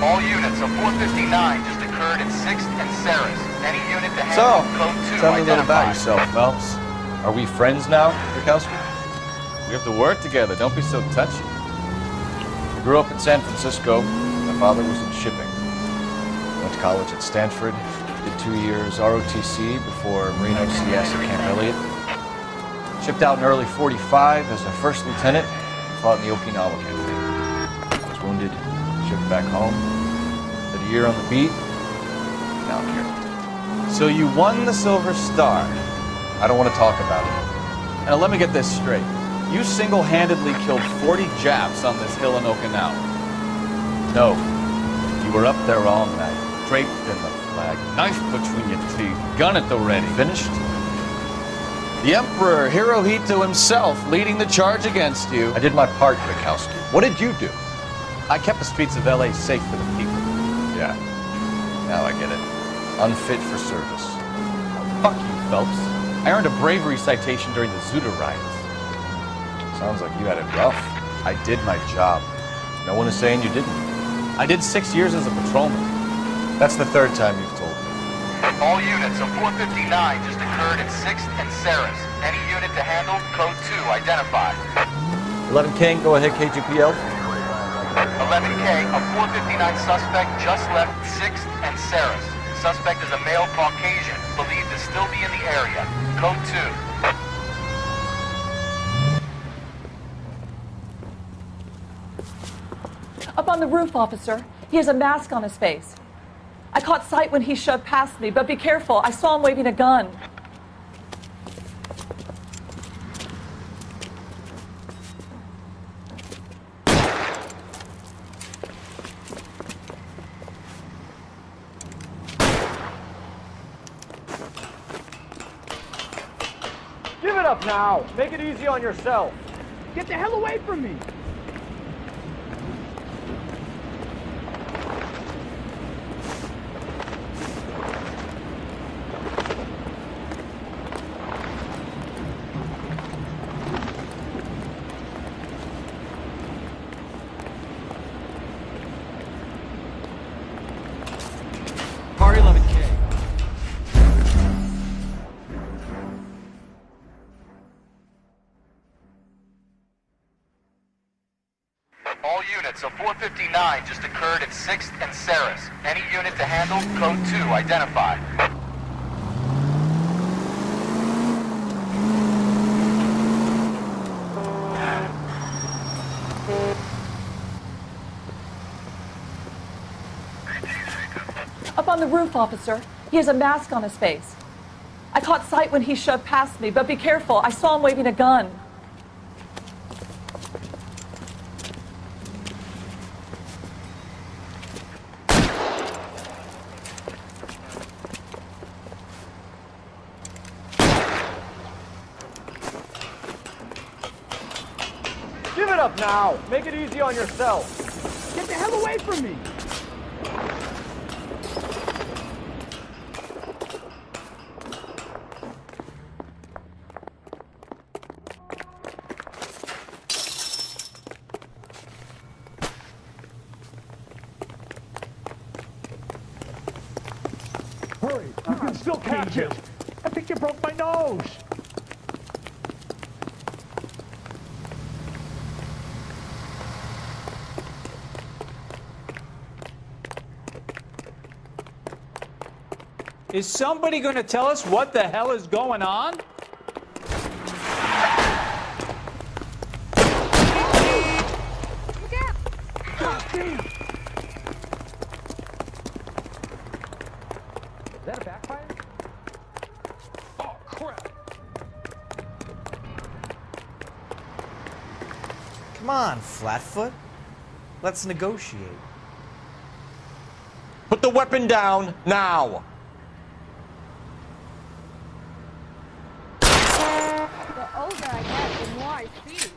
All units of 459 just occurred at 6th and Sarah's. Any unit to So, handle code 2 tell me a little about identified. yourself, Phelps. Are we friends now, Bukowski? We have to work together. Don't be so touchy. I grew up in San Francisco. My father was in shipping. Went to college at Stanford. Did 2 years ROTC before Marine OCS at Camp Elliott. Shipped out in early '45 as a first lieutenant. Fought in the Okinawa campaign. I was wounded. Shipped back home. Did a year on the beat. Now I'm here. So you won the Silver Star. I don't want to talk about it. Now let me get this straight. You single-handedly killed 40 Japs on this hill in Okinawa. No. You were up there all night, draped in the flag, knife between your teeth, gun at the ready. Finished? The Emperor Hirohito himself leading the charge against you. I did my part, Bukowski. What did you do? I kept the streets of LA safe for the people. Yeah. Now I get it. Unfit for service. Fuck you, Phelps. I earned a bravery citation during the Zuda riots. Sounds like you had it rough. I did my job. No one is saying you didn't. I did 6 years as a patrolman. That's the third time you've told me. All units of 459 just occurred at 6th and Sarah's. Any unit to handle code 2 identified. 11 King, go ahead, KGPL. 11K, a 459 suspect just left 6th and Sarah's. Suspect is a male Caucasian, believed to still be in the area. Code 2. Up on the roof, officer. He has a mask on his face. I caught sight when he shoved past me, but be careful. I saw him waving a gun. Give it up now. Make it easy on yourself. Get the hell away from me! Party 11K. All units of 459 just occurred at 6th and Sarah's. Any unit to handle code 2 identified. Up on the roof, officer. He has a mask on his face. I caught sight when he shoved past me, but be careful. I saw him waving a gun. Give it up now. Make it easy on yourself. Get the hell away from me! Hurry, you can still catch it. I think you broke my nose. Is somebody going to tell us what the hell is going on? Is that a backfire? Oh, crap. Come on, Flatfoot. Let's negotiate. Put the weapon down now. The older I get, the more I see.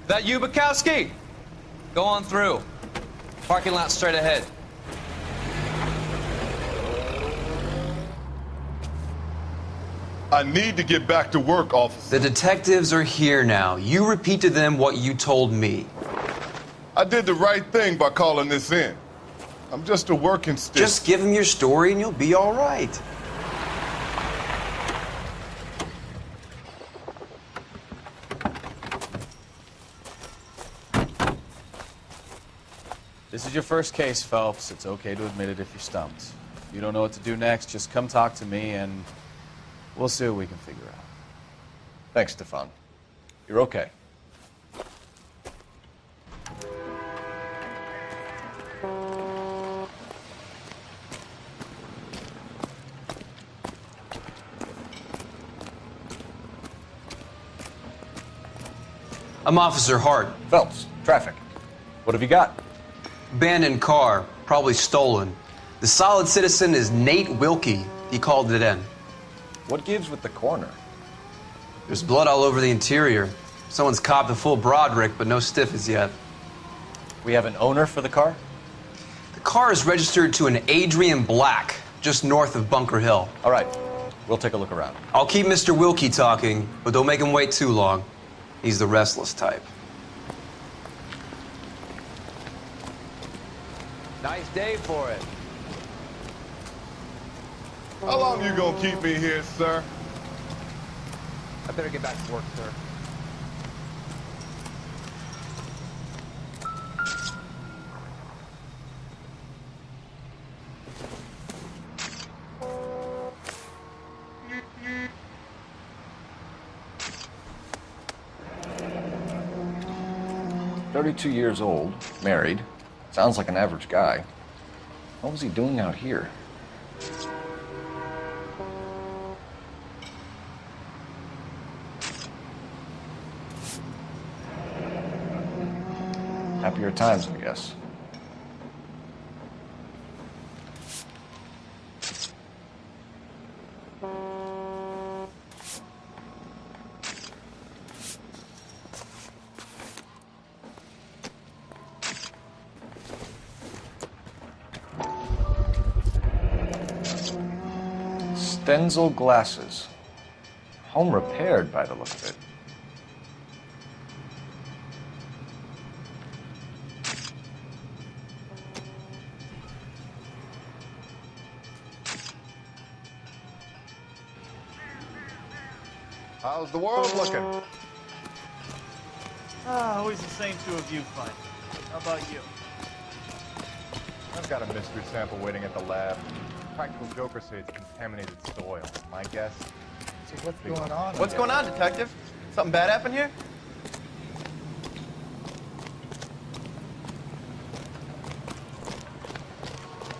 That you, Bukowski? Go on through. Parking lot straight ahead. I need to get back to work, officer. The detectives are here now. You repeat to them what you told me. I did the right thing by calling this in. I'm just a working stick. Just give them your story and you'll be all right. This is your first case, Phelps. It's okay to admit it if you're stumped. If you don't know what to do next, just come talk to me and we'll see what we can figure out. Thanks, Stefan. You're okay. I'm Officer Hart. Phelps, traffic. What have you got? Abandoned car, probably stolen. The solid citizen is Nate Wilkie. He called it in. What gives with the corner? There's blood all over the interior. Someone's copped a full Broderick, but no stiff as yet. We have an owner for the car? The car is registered to an Adrian Black, just north of Bunker Hill. All right, we'll take a look around. I'll keep Mr. Wilkie talking, but don't make him wait too long. He's the restless type. Nice day for it. How long you gonna keep me here, sir? I better get back to work, sir. $32 years old, married. Sounds like an average guy. What was he doing out here? Happier times, I guess. Stenzel glasses. Home repaired by the look of it. How's the world looking? Always the same two of you fight. How about you? I've got a mystery sample waiting at the lab. Practical jokers say it's contaminated soil. My guess? So what's going on? What's going on, Detective? Something bad happened here?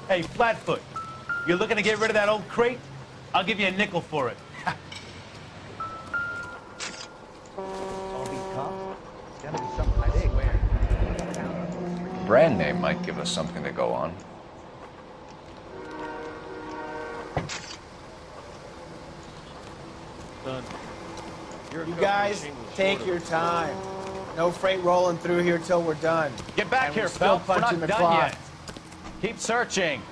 Hey, Flatfoot, you're looking to get rid of that old crate? I'll give you a nickel for it. All these cops? It's gotta be something I swear. Brand name might give us something to go on. Done. You guys, take your time. No freight rolling through here till we're done. Get back And here, we're still Phelps. We're punching not the done clock. yet. Keep searching.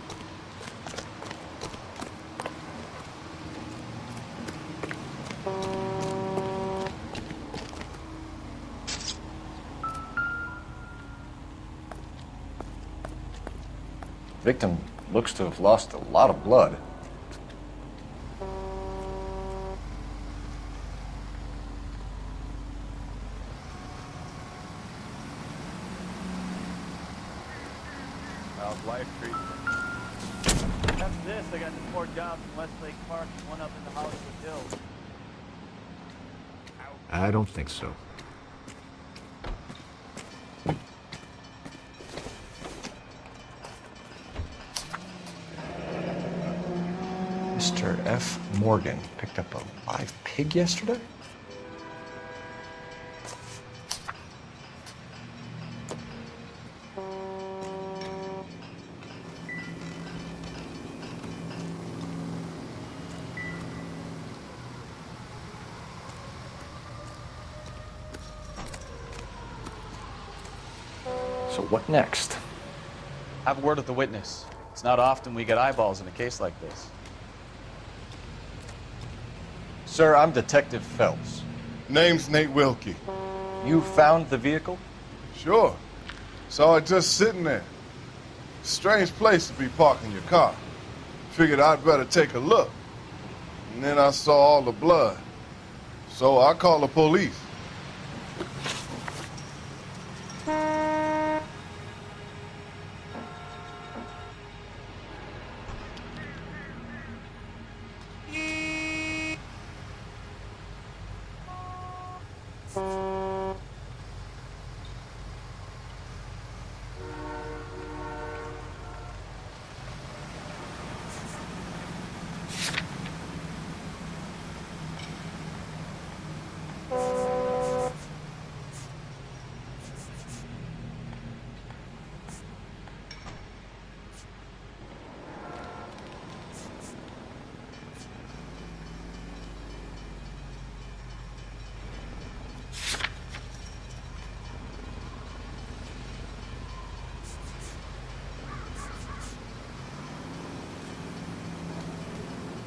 Victim looks to have lost a lot of blood. How's life treating you? After this, I got 4 jobs in Westlake Park and 1 up in the Hollywood Hills. I don't think so. Mr. F. Morgan picked up a live pig yesterday? So what next? Have a word with the witness. It's not often we get eyeballs in a case like this. Sir, I'm Detective Phelps. Name's Nate Wilkie. You found the vehicle? Sure. Saw it just sitting there. Strange place to be parking your car. Figured I'd better take a look. And then I saw all the blood. So I called the police.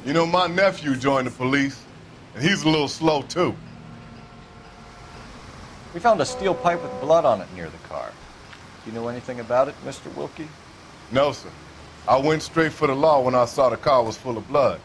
You know, my nephew joined the police, and he's a little slow, too. We found a steel pipe with blood on it near the car. Do you know anything about it, Mr. Wilkie? No, sir. I went straight for the law when I saw the car was full of blood.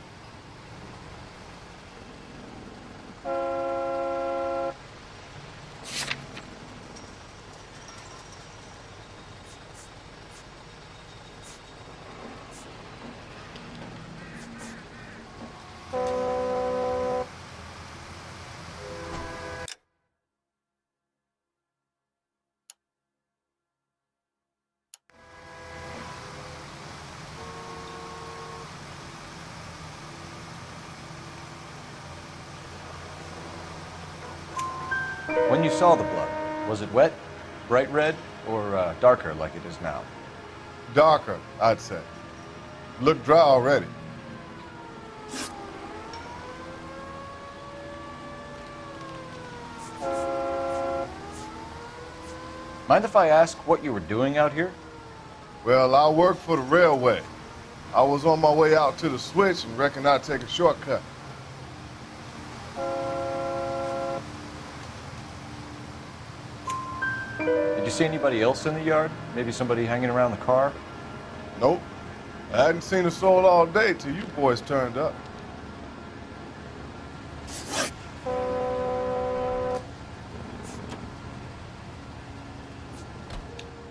When you saw the blood, was it wet, bright red, or darker like it is now? Darker, I'd say. Looked dry already. Mind if I ask what you were doing out here? Well, I work for the railway. I was on my way out to the switch and reckoned I'd take a shortcut. Did you see anybody else in the yard? Maybe somebody hanging around the car? Nope. I hadn't seen a soul all day till you boys turned up.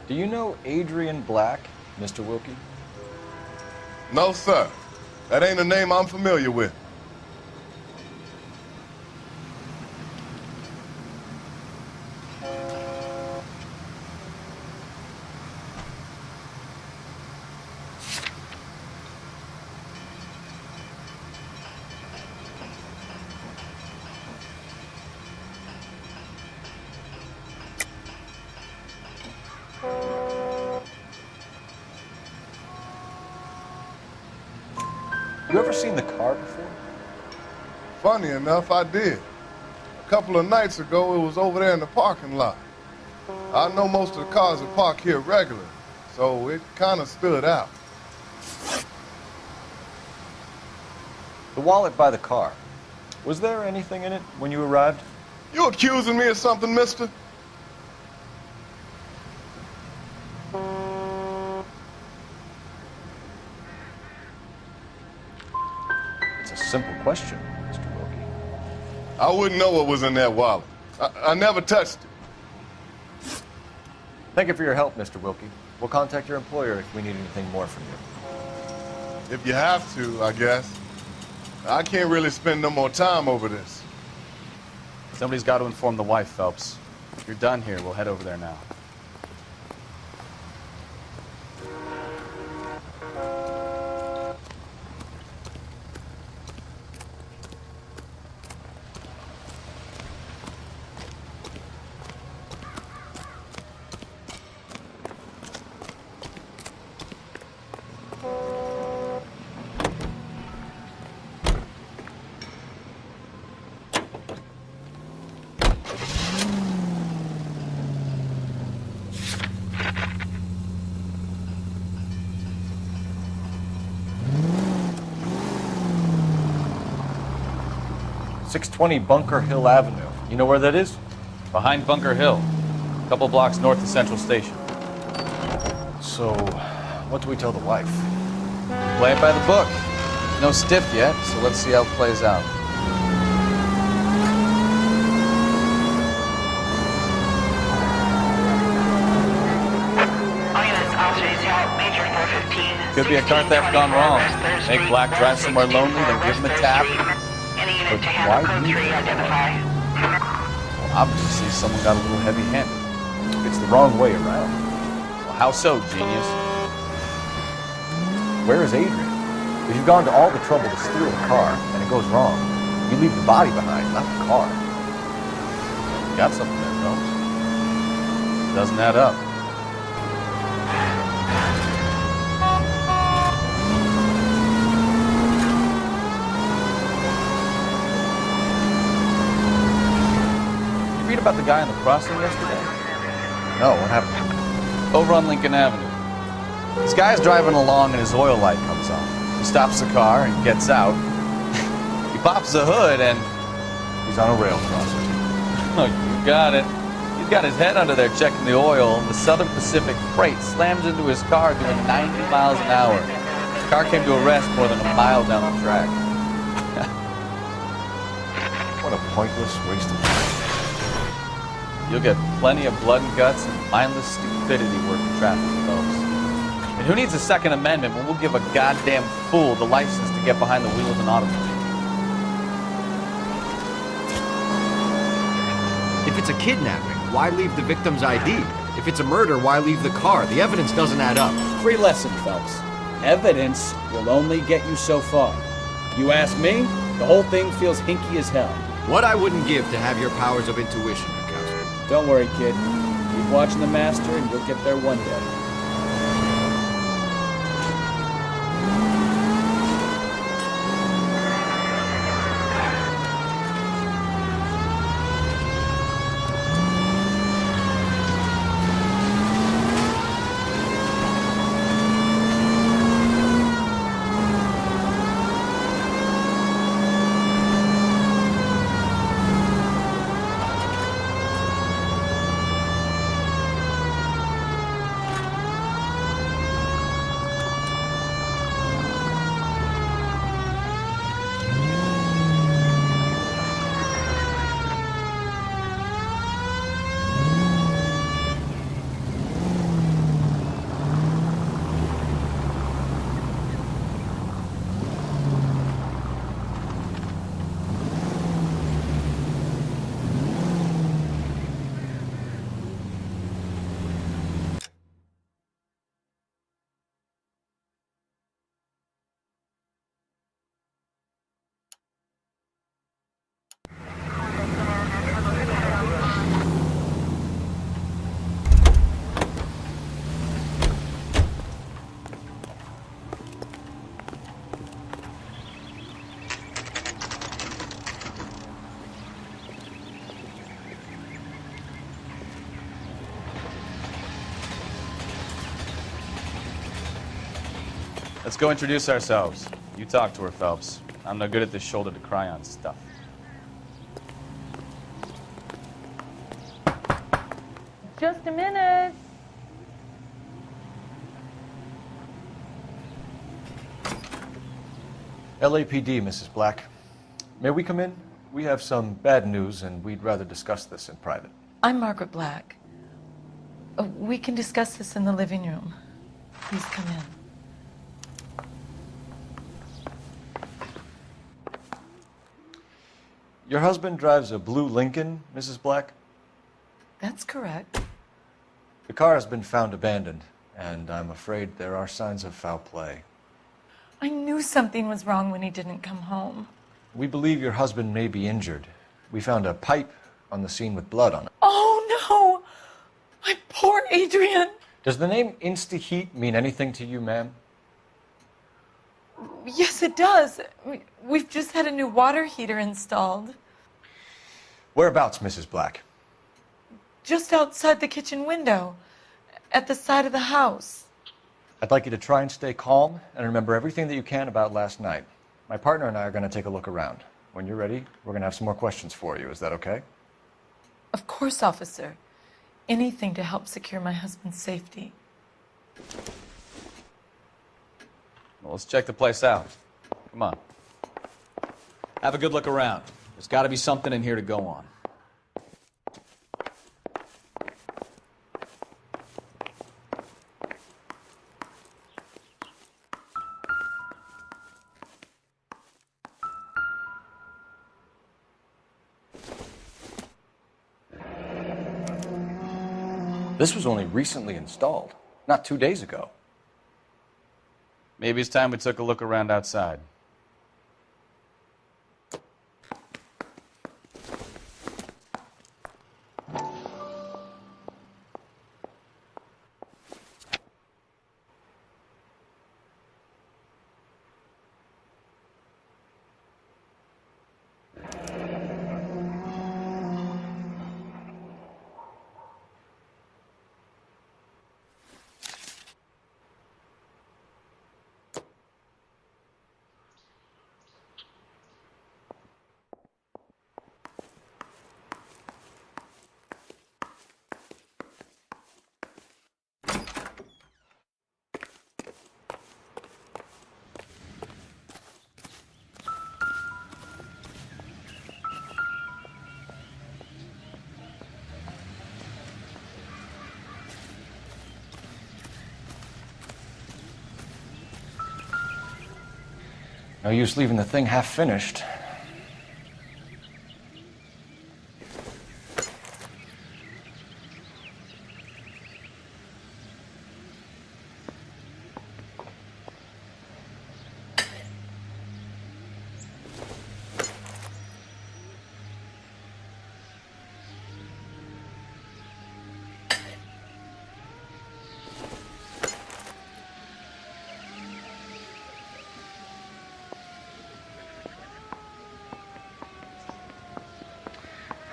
Do you know Adrian Black, Mr. Wilkie? No, sir. That ain't a name I'm familiar with. You ever seen the car before? Funny enough, I did. A couple of nights ago, it was over there in the parking lot. I know most of the cars are parked here regularly, so it kind of stood out. The wallet by the car. Was there anything in it when you arrived? You accusing me of something, mister? It's a simple question, Mr. Wilkie. I wouldn't know what was in that wallet. I never touched it. Thank you for your help, Mr. Wilkie. We'll contact your employer if we need anything more from you. If you have to, I guess. I can't really spend no more time over this. Somebody's got to inform the wife, Phelps. If you're done here, we'll head over there now. .620 Bunker Hill Avenue. You know where that is? Behind Bunker Hill, a couple blocks north of Central Station. So, what do we tell the wife? Play it by the book. No stiff yet, so let's see how it plays out. Could be a car theft gone wrong. Make Black drive somewhere lonely, then give him a tap. But why me? Well, obviously someone got a little heavy-handed. It's the wrong way around. Well, how so, genius? Where is Adrian? If you've gone to all the trouble to steal a car and it goes wrong, you leave the body behind, not the car. You got something there, Phelps. Doesn't add up. Read about the guy on the crossing yesterday? No, what happened? Over on Lincoln Avenue. This guy's driving along and his oil light comes on. He stops the car and gets out. He pops the hood and... he's on a rail crossing. Oh, you got it. He's got his head under there checking the oil. The Southern Pacific Freight slams into his car doing 90 miles an hour. The car came to a rest more than a mile down the track. What a pointless waste of time. You'll get plenty of blood and guts and mindless stupidity working traffic, folks. And who needs a Second Amendment when we'll give a goddamn fool the license to get behind the wheel of an automobile? If it's a kidnapping, why leave the victim's ID? If it's a murder, why leave the car? The evidence doesn't add up. Free lesson, Phelps. Evidence will only get you so far. You ask me, the whole thing feels hinky as hell. What I wouldn't give to have your powers of intuition. Don't worry, kid. Keep watching the master and you'll get there one day. Let's go introduce ourselves. You talk to her, Phelps. I'm no good at this shoulder to cry on stuff. Just a minute. LAPD, Mrs. Black. May we come in? We have some bad news, and we'd rather discuss this in private. I'm Margaret Black. We can discuss this in the living room. Please come in. Your husband drives a blue Lincoln, Mrs. Black? That's correct. The car has been found abandoned, and I'm afraid there are signs of foul play. I knew something was wrong when he didn't come home. We believe your husband may be injured. We found a pipe on the scene with blood on it. Oh, no! My poor Adrian! Does the name Insta-Heat mean anything to you, ma'am? Yes, it does. We've just had a new water heater installed. Whereabouts, Mrs. Black? Just outside the kitchen window, at the side of the house. I'd like you to try and stay calm and remember everything that you can about last night. My partner and I are going to take a look around. When you're ready, we're going to have some more questions for you. Is that okay? Of course, officer. Anything to help secure my husband's safety. Well, let's check the place out. Come on. Have a good look around. There's got to be something in here to go on. This was only recently installed, not 2 days ago. Maybe it's time we took a look around outside. No use leaving the thing half finished.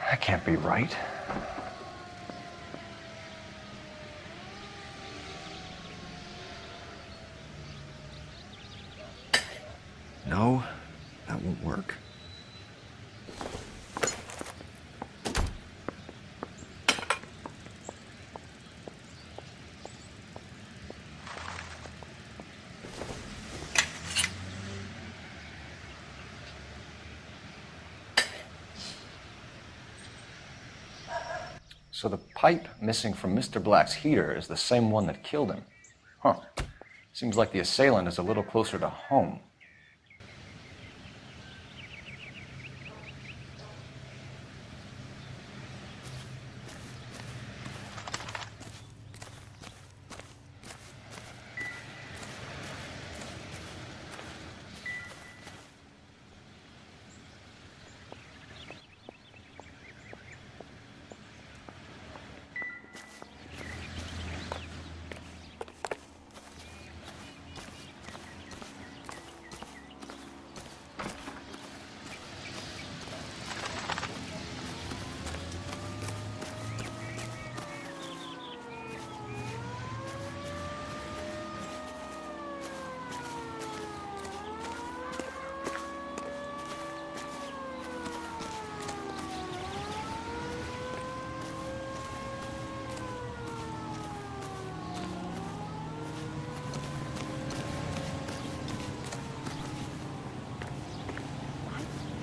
That can't be right. No, that won't work. So the pipe missing from Mr. Black's heater is the same one that killed him. Huh. Seems like the assailant is a little closer to home.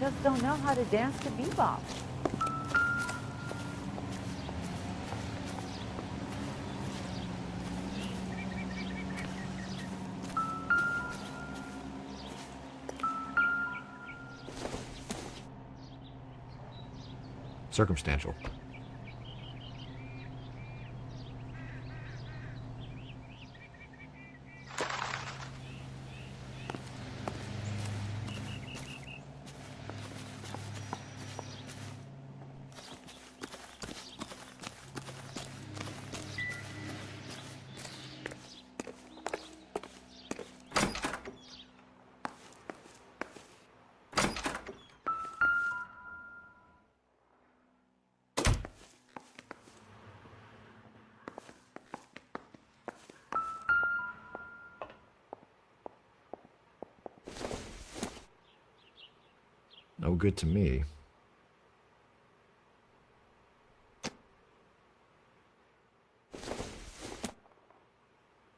just don't know how to dance to bebop. Circumstantial. No good to me.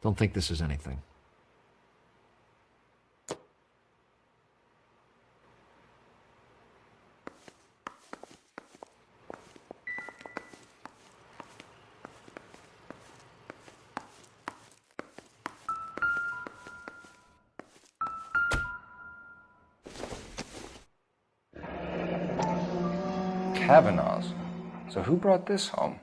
Don't think this is anything. Kavanaugh's. So who brought this home?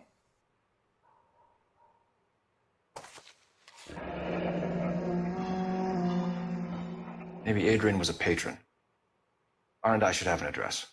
Maybe Adrian was a patron. R&I should have an address.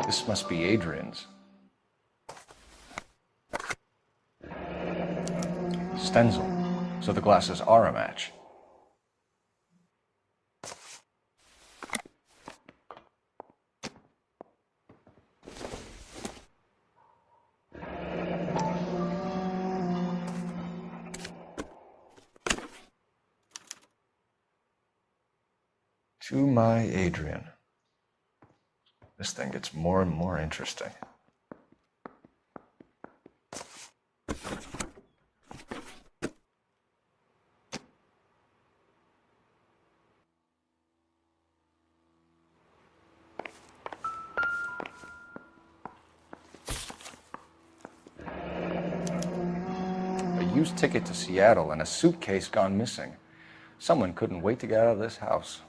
This must be Adrian's. Stencil. So the glasses are a match. To my Adrian. This thing gets more and more interesting. A used ticket to Seattle and a suitcase gone missing. Someone couldn't wait to get out of this house.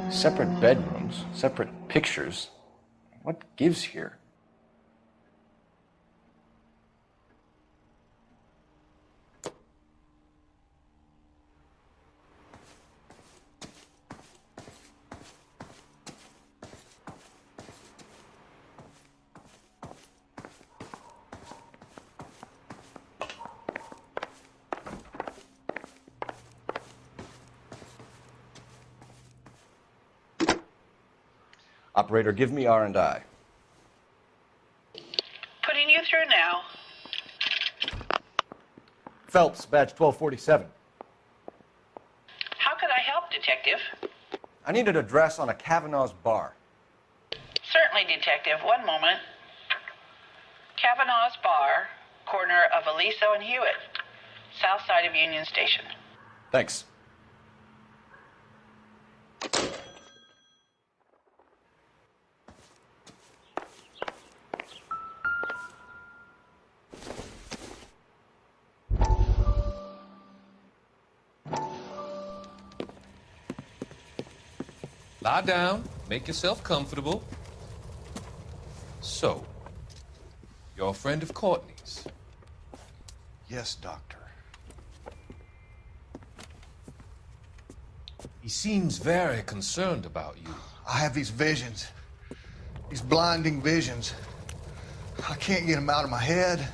Separate bedrooms, separate pictures. What gives here? Operator, give me R&I. Putting you through now. Phelps, badge 1247. How could I help, Detective? I need an address on a Kavanaugh's bar. Certainly, Detective. One moment. Kavanaugh's Bar, corner of Aliso and Hewitt, south side of Union Station. Thanks. Lie down, make yourself comfortable. So, you're a friend of Courtney's? Yes, Doctor. He seems very concerned about you. I have these visions. These blinding visions. I can't get them out of my head.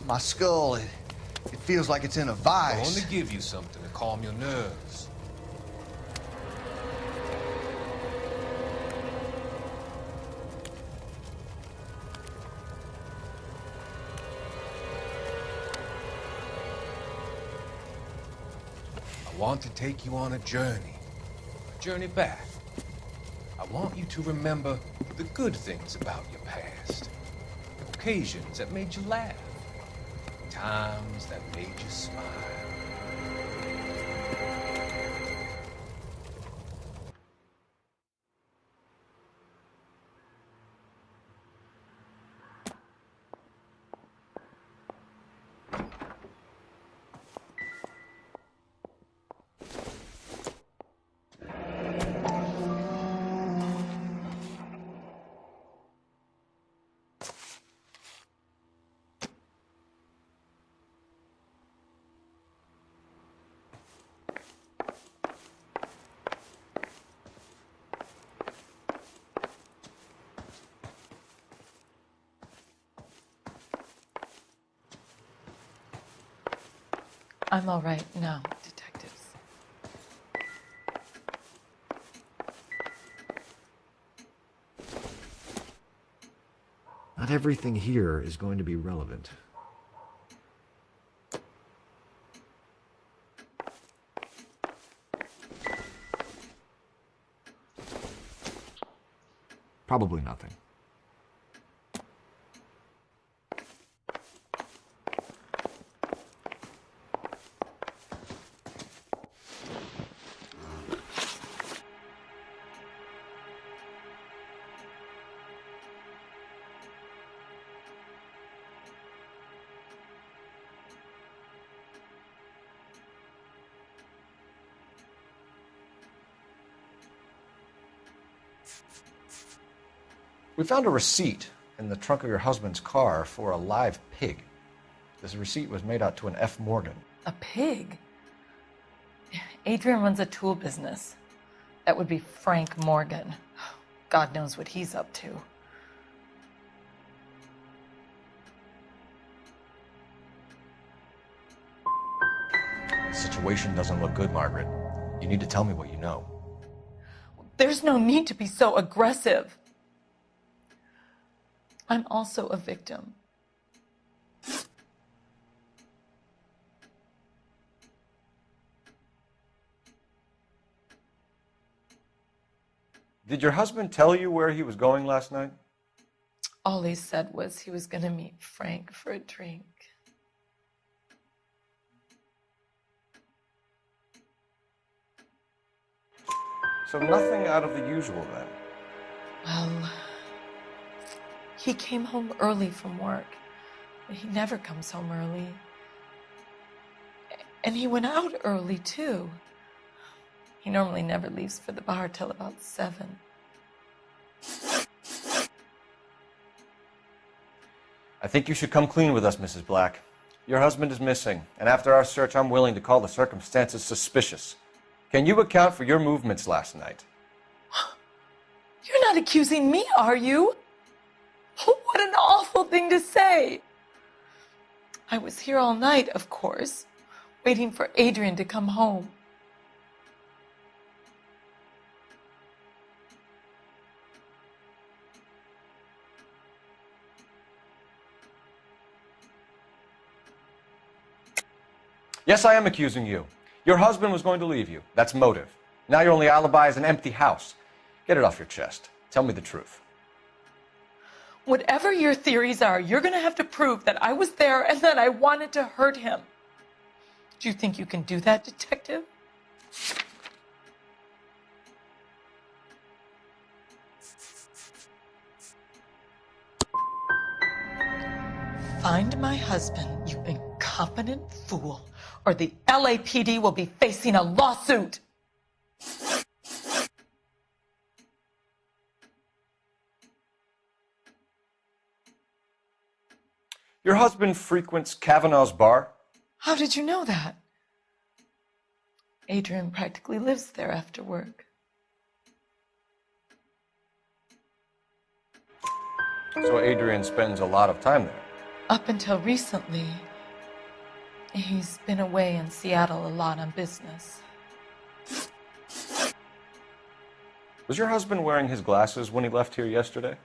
My skull, it feels like it's in a vice. I want to give you something to calm your nerves. I want to take you on a journey back. I want you to remember the good things about your past, occasions that made you laugh, times that made you smile. I'm all right now, detectives. Not everything here is going to be relevant. Probably nothing. We found a receipt in the trunk of your husband's car for a live pig. This receipt was made out to an F. Morgan. A pig? Adrian runs a tool business. That would be Frank Morgan. God knows what he's up to. The situation doesn't look good, Margaret. You need to tell me what you know. There's no need to be so aggressive. I'm also a victim. Did your husband tell you where he was going last night? All he said was he was going to meet Frank for a drink. So nothing out of the usual then? Well, he came home early from work. He never comes home early. And he went out early, too. He normally never leaves for the bar till about 7. I think you should come clean with us, Mrs. Black. Your husband is missing, and after our search, I'm willing to call the circumstances suspicious. Can you account for your movements last night? You're not accusing me, are you? What an awful thing to say. I was here all night, of course, waiting for Adrian to come home. Yes, I am accusing you. Your husband was going to leave you. That's motive. Now your only alibi is an empty house. Get it off your chest. Tell me the truth. Whatever your theories are, you're going to have to prove that I was there and that I wanted to hurt him. Do you think you can do that, detective? Find my husband, you incompetent fool, or the LAPD will be facing a lawsuit. Your husband frequents Kavanaugh's bar? How did you know that? Adrian practically lives there after work. So Adrian spends a lot of time there. Up until recently, he's been away in Seattle a lot on business. Was your husband wearing his glasses when he left here yesterday?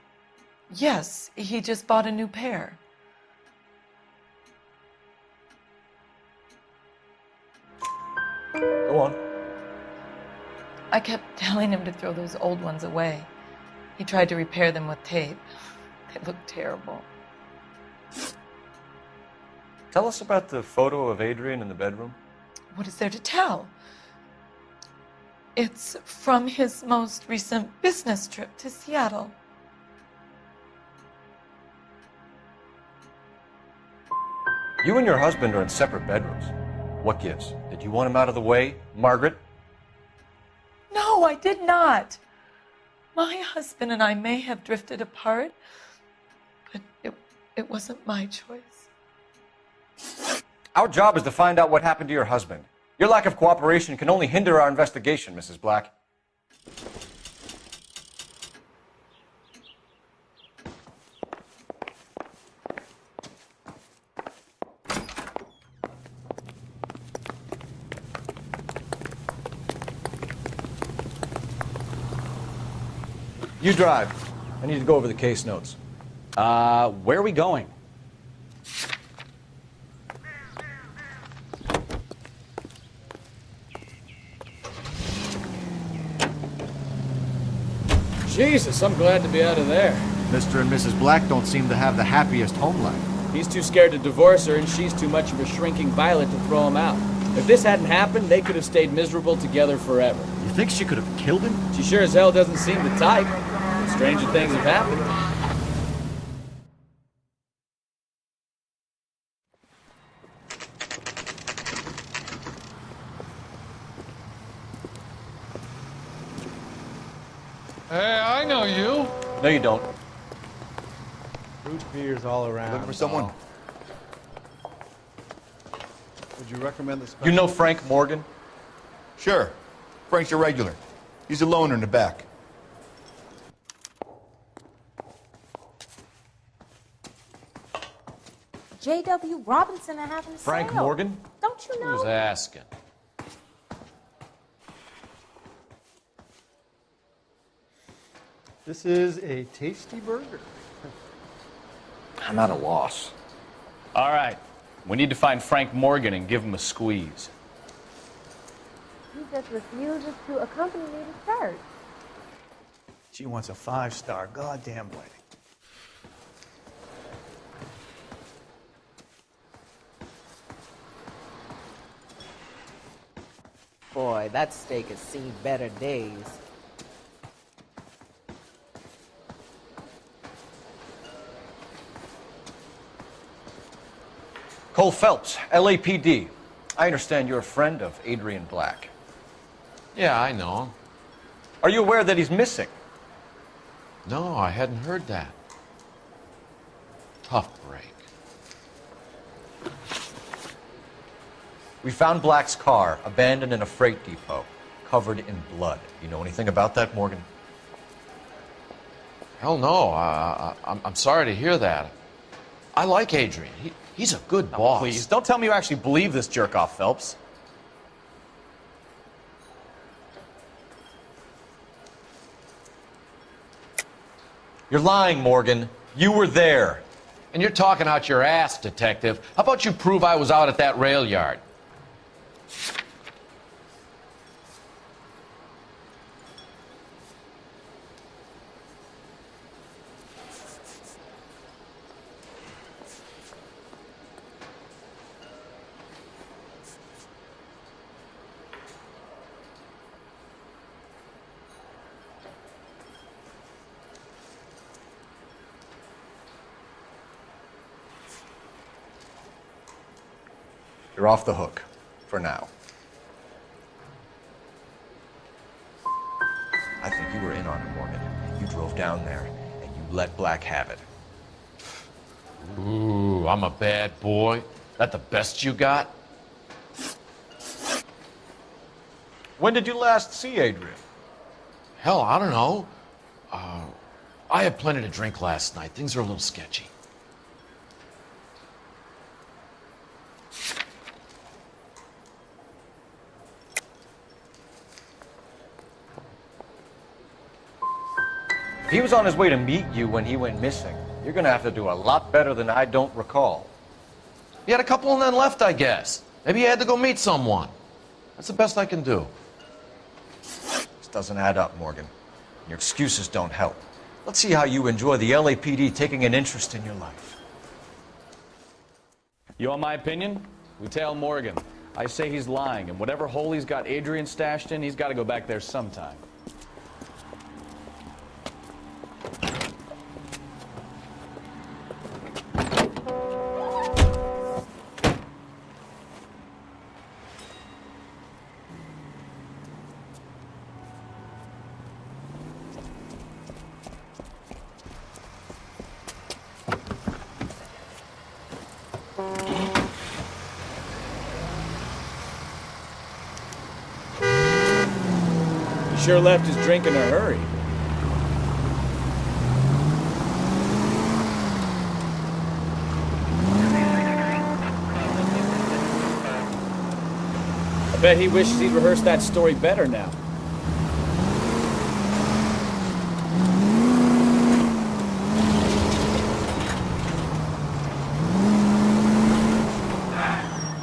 Yes, he just bought a new pair. Go on. I kept telling him to throw those old ones away. He tried to repair them with tape. They looked terrible. Tell us about the photo of Adrian in the bedroom. What is there to tell? It's from his most recent business trip to Seattle. You and your husband are in separate bedrooms. What gives? Did you want him out of the way, Margaret? No, I did not. My husband and I may have drifted apart, but it wasn't my choice. Our job is to find out what happened to your husband. Your lack of cooperation can only hinder our investigation, Mrs. Black. You drive. I need to go over the case notes. Where are we going? Jesus, I'm glad to be out of there. Mr. and Mrs. Black don't seem to have the happiest home life. He's too scared to divorce her, and she's too much of a shrinking violet to throw him out. If this hadn't happened, they could have stayed miserable together forever. You think she could have killed him? She sure as hell doesn't seem the type. Stranger things have happened. Hey, I know you. No, you don't. Root beers all around. Looking for someone? Would you recommend this? You know Frank Morgan? Sure. Frank's your regular. He's a loner in the back. J.W. Robinson are having a Frank sale. Morgan? Don't you know? Who's asking? This is a tasty burger. I'm at a loss. All right. We need to find Frank Morgan and give him a squeeze. He just refuses to accompany me to church. She wants a 5-star goddamn wedding. Boy, that steak has seen better days. Cole Phelps, LAPD. I understand you're a friend of Adrian Black. Yeah, I know him. Are you aware that he's missing? No, I hadn't heard that. Tough break. We found Black's car abandoned in a freight depot, covered in blood. You know anything about that, Morgan? Hell no. I'm sorry to hear that. I like Adrian. He's a good boss. Please, don't tell me you actually believe this jerk-off, Phelps. You're lying, Morgan. You were there. And you're talking out your ass, detective. How about you prove I was out at that rail yard? You're off the hook, for now. I think you were in on it, Morgan. You drove down there, and you let Black have it. Ooh, I'm a bad boy. That the best you got? When did you last see Adrian? Hell, I don't know. I had plenty to drink last night. Things are a little sketchy. If he was on his way to meet you when he went missing, you're gonna have to do a lot better than I don't recall. He had a couple and then left, I guess. Maybe he had to go meet someone. That's the best I can do. This doesn't add up, Morgan. Your excuses don't help. Let's see how you enjoy the LAPD taking an interest in your life. You want my opinion? We tail Morgan. I say he's lying, and whatever hole he's got Adrian stashed in, he's got to go back there sometime. Sure left his drink in a hurry. I bet he wishes he'd rehearsed that story better now.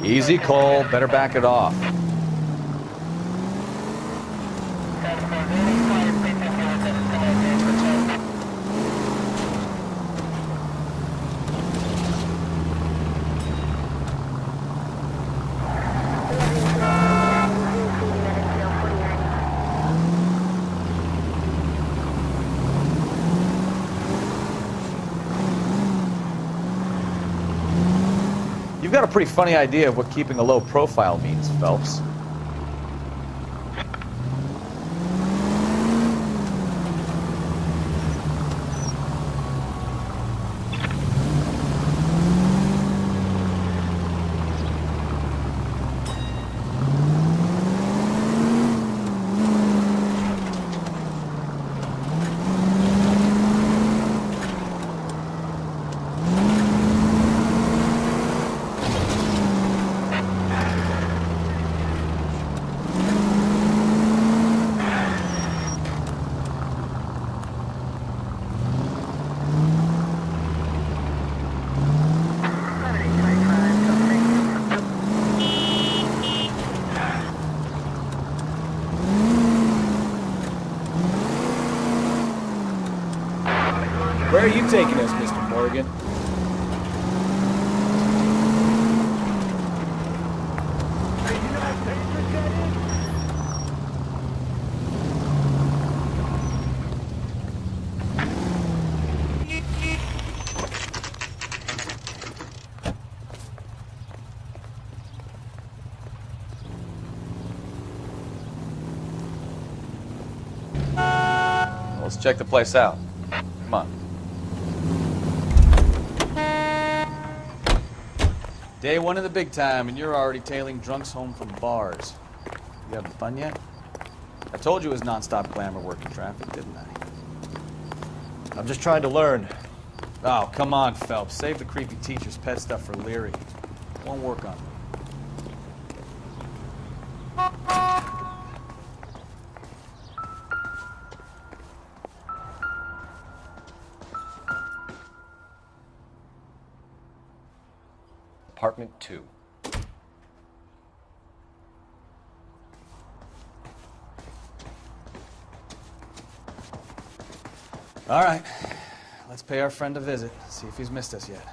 Easy, Cole. Better back it off. You've got a pretty funny idea of what keeping a low profile means, Phelps. Where are you taking us, Mr. Morgan? Let's check the place out. Come on. Day one of the big time, and you're already tailing drunks home from bars. You having fun yet? I told you it was non-stop glamour working traffic, didn't I? I'm just trying to learn. Oh, come on, Phelps. Save the creepy teacher's pet stuff for Leary. It won't work on me. Apartment 2. All right. Let's pay our friend a visit. See if he's missed us yet.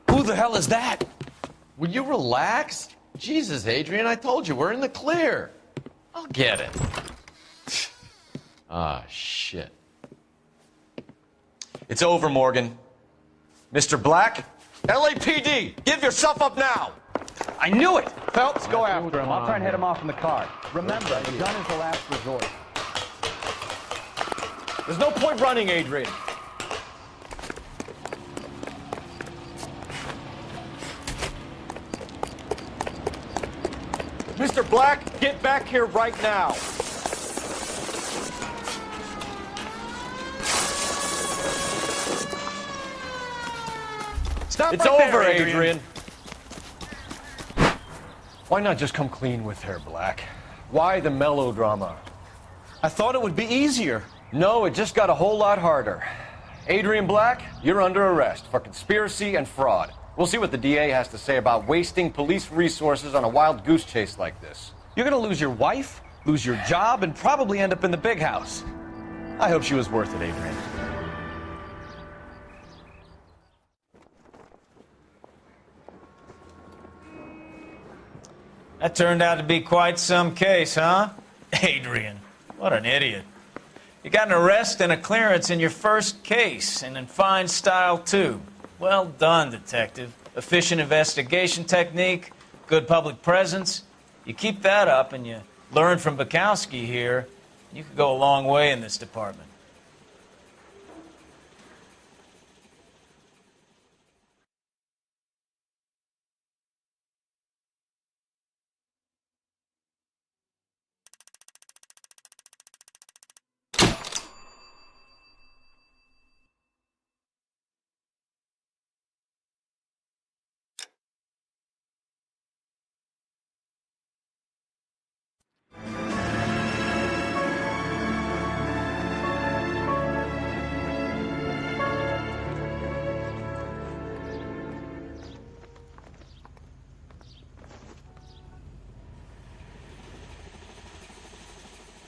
Who the hell is that? Will you relax? Jesus, Adrian, I told you, we're in the clear. I'll get it. Ah, shit. It's over, Morgan. Mr. Black, LAPD, give yourself up now! I knew it! Phelps, go after him. I'll try and head him off in the car. Remember, the gun is the last resort. There's no point running, Adrian. Mr. Black, get back here right now. Stop It's right over, there, Adrian. Why not just come clean with her, Black? Why the melodrama? I thought it would be easier. No, it just got a whole lot harder. Adrian Black, you're under arrest for conspiracy and fraud. We'll see what the DA has to say about wasting police resources on a wild goose chase like this. You're gonna lose your wife, lose your job, and probably end up in the big house. I hope she was worth it, Adrian. That turned out to be quite some case, huh? Adrian, what an idiot. You got an arrest and a clearance in your first case, and in fine style, too. Well done, detective. Efficient investigation technique, good public presence. You keep that up and you learn from Bukowski here, you could go a long way in this department.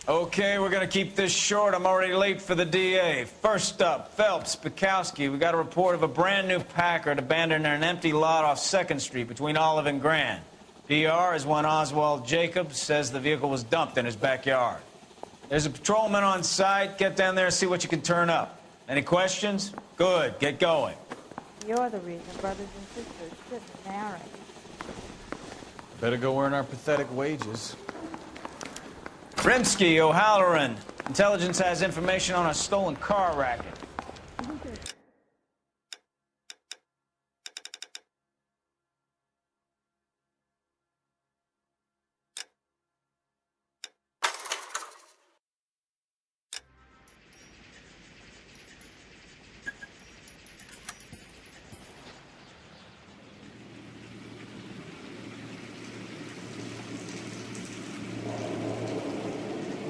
Okay, we're gonna keep this short. I'm already late for the DA. First up, Phelps, Bukowski. We got a report of a brand new Packard abandoned in an empty lot off 2nd Street between Olive and Grand. PR is one Oswald Jacobs says the vehicle was dumped in his backyard. There's a patrolman on site. Get down there and see what you can turn up. Any questions? Good, get going. You're the reason brothers and sisters shouldn't marry. Better go earn our pathetic wages. Rimsky, O'Halloran. Intelligence has information on a stolen car racket.